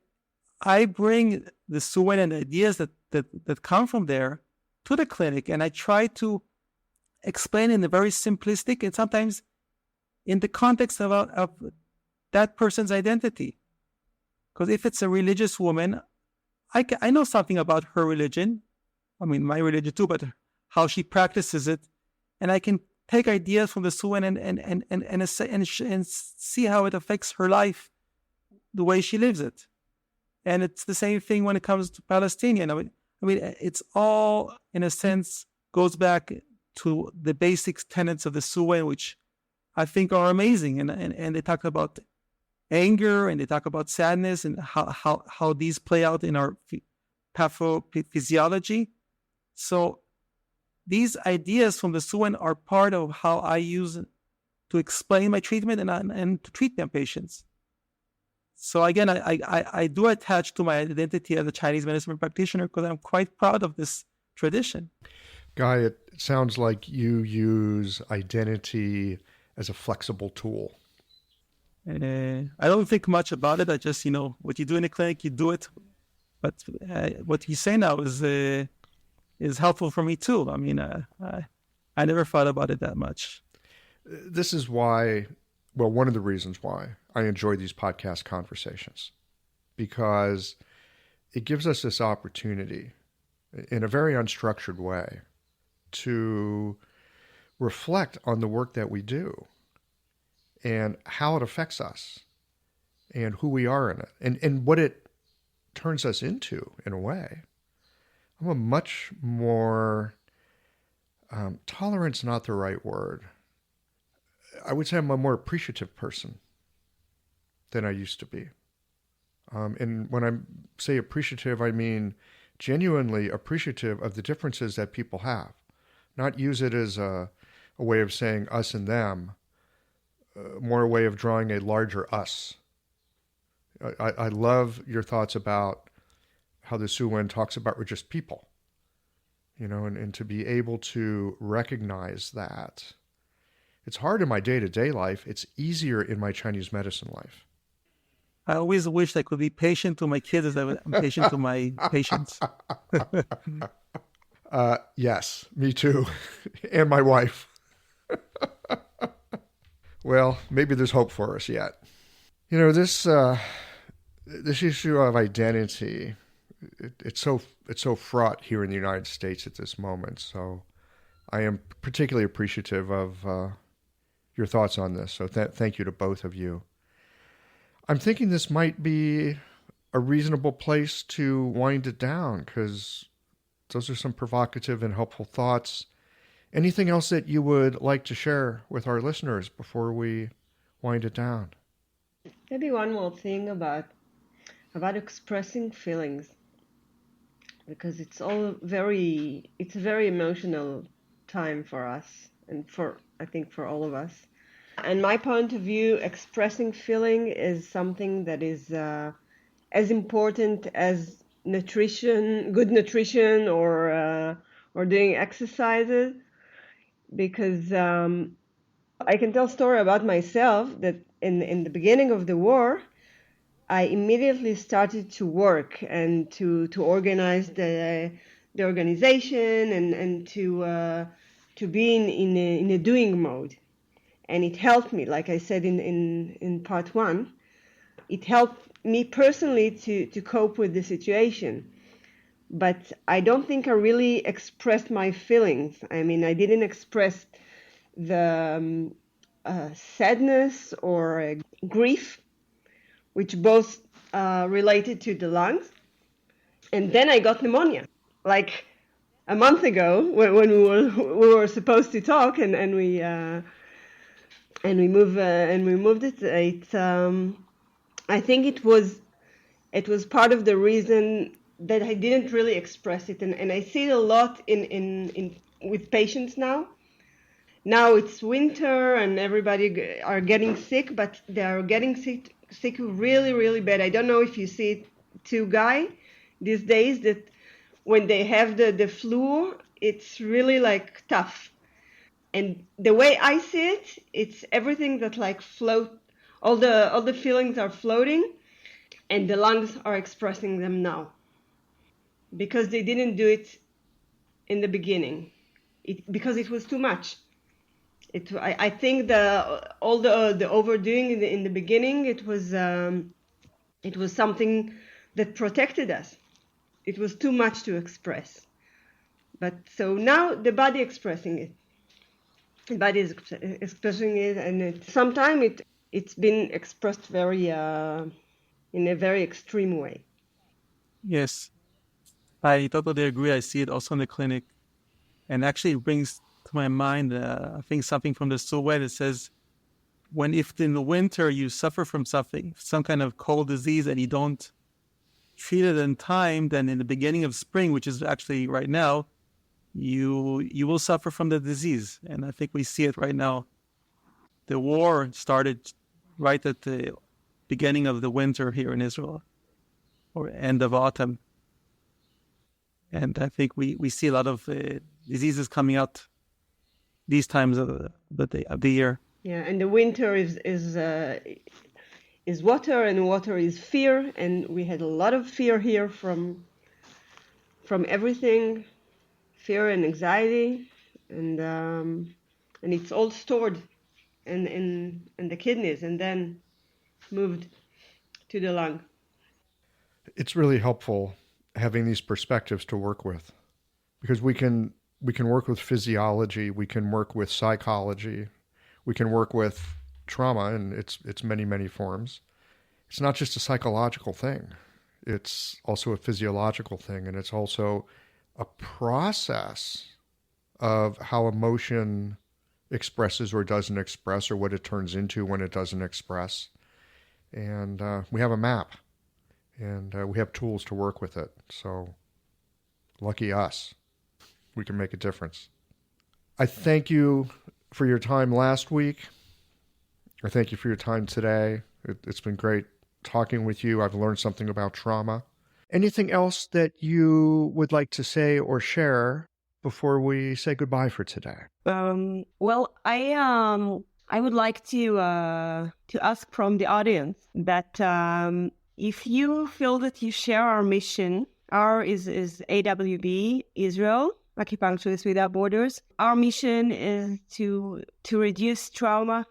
I bring the Su Wen and ideas that come from there to the clinic, and I try to explain in a very simplistic and sometimes in the context of that person's identity. Because if it's a religious woman, I know something about her religion. I mean, my religion too, but how she practices it, and I can take ideas from the Su Wen and see how it affects her life, the way she lives it. And it's the same thing when it comes to Palestinian. I mean, it's all, in a sense, goes back to the basic tenets of the Su Wen, which I think are amazing. And they talk about anger, and they talk about sadness, and how these play out in our pathophysiology. So these ideas from the Suen are part of how I use to explain my treatment and to treat my patients. So again, I do attach to my identity as a Chinese medicine practitioner because I'm quite proud of this tradition. Guy, it sounds like you use identity as a flexible tool. I don't think much about it. I just, what you do in the clinic, you do it. But what you say now is helpful for me too. I mean, I never thought about it that much. This is why, well, one of the reasons why I enjoy these podcast conversations, because it gives us this opportunity in a very unstructured way to reflect on the work that we do and how it affects us and who we are in it and what it turns us into in a way. I'm a much more, tolerance not the right word. I would say I'm a more appreciative person than I used to be. And when I say appreciative, I mean genuinely appreciative of the differences that people have. Not use it as a way of saying us and them, more a way of drawing a larger us. I love your thoughts about how the Suen talks about we're just people, and to be able to recognize that. It's hard in my day-to-day life. It's easier in my Chinese medicine life. I always wished I could be patient to my kids as I'm patient to my patients. Yes, me too. And my wife. Well, maybe there's hope for us yet. This issue of identity, it's so fraught here in the United States at this moment. So I am particularly appreciative of your thoughts on this. So thank you to both of you. I'm thinking this might be a reasonable place to wind it down because those are some provocative and helpful thoughts. Anything else that you would like to share with our listeners before we wind it down? Maybe one more thing about expressing feelings, because it's a very emotional time for us and I think for all of us. And my point of view, expressing feeling is something that is as important as good nutrition, or doing exercises, because I can tell a story about myself that in the beginning of the war, I immediately started to work and to organize the organization and to be in a doing mode. And it helped me, like I said in part one, it helped me personally to cope with the situation. But I don't think I really expressed my feelings. I mean, I didn't express the sadness or grief, which both related to the lungs. And then I got pneumonia, like a month ago when we were supposed to talk, and we moved it. I think it was part of the reason that I didn't really express it, and I see it a lot in with patients now. Now it's winter and everybody are getting sick, but they are getting sick really, really bad. I don't know if you see it too, Guy, these days, that when they have the flu, it's really like tough. And the way I see it, it's everything that like float, all the feelings are floating, and the lungs are expressing them now, because they didn't do it in the beginning, because it was too much. I think all the overdoing in the beginning, it was something that protected us. It was too much to express. But so now the body expressing it. The body is expressing it, and sometimes it's been expressed very in a very extreme way. Yes, I totally agree. I see it also in the clinic, and actually it brings to my mind, I think something from the Sue that says, if in the winter you suffer from something, some kind of cold disease, and you don't treat it in time, then in the beginning of spring, which is actually right now, you will suffer from the disease. And I think we see it right now. The war started right at the beginning of the winter here in Israel, or end of autumn. And I think we see a lot of diseases coming out these times of the year. Yeah, and the winter is water, and water is fear, and we had a lot of fear here from everything, fear and anxiety, and it's all stored in the kidneys and then moved to the lung. It's really helpful having these perspectives to work with, because we can work with physiology, we can work with psychology, we can work with trauma in its many forms. It's not just a psychological thing. It's also a physiological thing, and it's also a process of how emotion expresses or doesn't express, or what it turns into when it doesn't express. And we have a map, and we have tools to work with it. So lucky us, we can make a difference. I thank you for your time last week. I thank you for your time today. It's been great talking with you. I've learned something about trauma. Anything else that you would like to say or share before we say goodbye for today? Well, I would like to ask from the audience that if you feel that you share our mission, our is AWB, Israel, Acupuncturists Without Borders. Our mission is to reduce trauma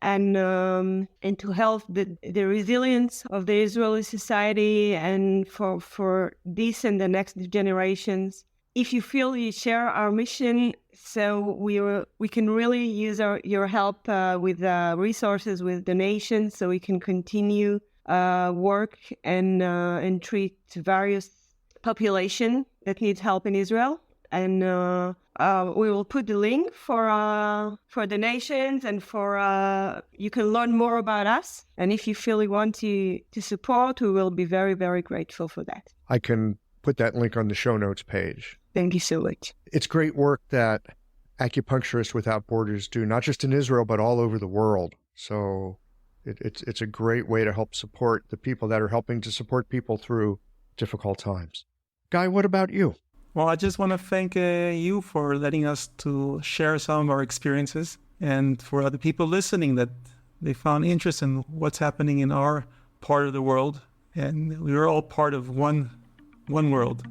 and to help the resilience of the Israeli society, and for this and the next generations. If you feel you share our mission, so we can really use your help with resources, with donations, so we can continue work and treat various population that needs help in Israel. And we will put the link for donations, and for you can learn more about us. And if you feel you want to support, we will be very, very grateful for that. I can put that link on the show notes page. Thank you so much. It's great work that Acupuncturists Without Borders do, not just in Israel, but all over the world. So it's a great way to help support the people that are helping to support people through difficult times. Guy, what about you? Well, I just want to thank you for letting us to share some of our experiences, and for other people listening that they found interest in what's happening in our part of the world. And we're all part of one world.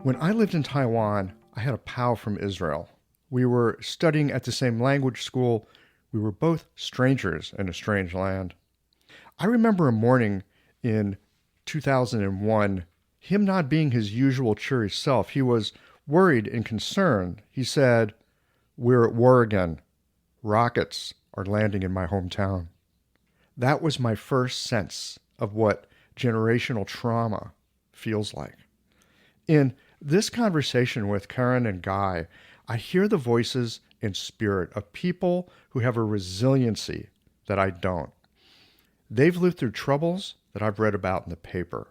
When I lived in Taiwan, I had a pal from Israel. We were studying at the same language school. We were both strangers in a strange land. I remember a morning in 2001, him not being his usual cheery self. He was worried and concerned. He said, "We're at war again. Rockets are landing in my hometown." That was my first sense of what generational trauma feels like. In this conversation with Keren and Guy, I hear the voices and spirit of people who have a resiliency that I don't. They've lived through troubles that I've read about in the paper.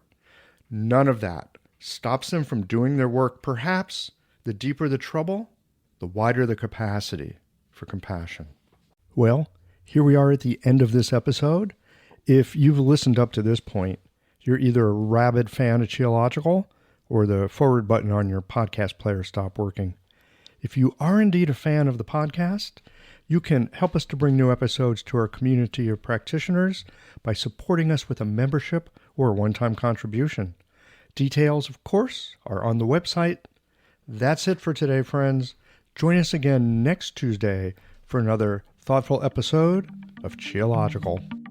None of that stops them from doing their work. Perhaps the deeper the trouble, the wider the capacity for compassion. Well, here we are at the end of this episode. If you've listened up to this point, you're either a rabid fan of Qiological, or the forward button on your podcast player stopped working. If you are indeed a fan of the podcast, you can help us to bring new episodes to our community of practitioners by supporting us with a membership or a one-time contribution. Details, of course, are on the website. That's it for today, friends. Join us again next Tuesday for another thoughtful episode of Qiological.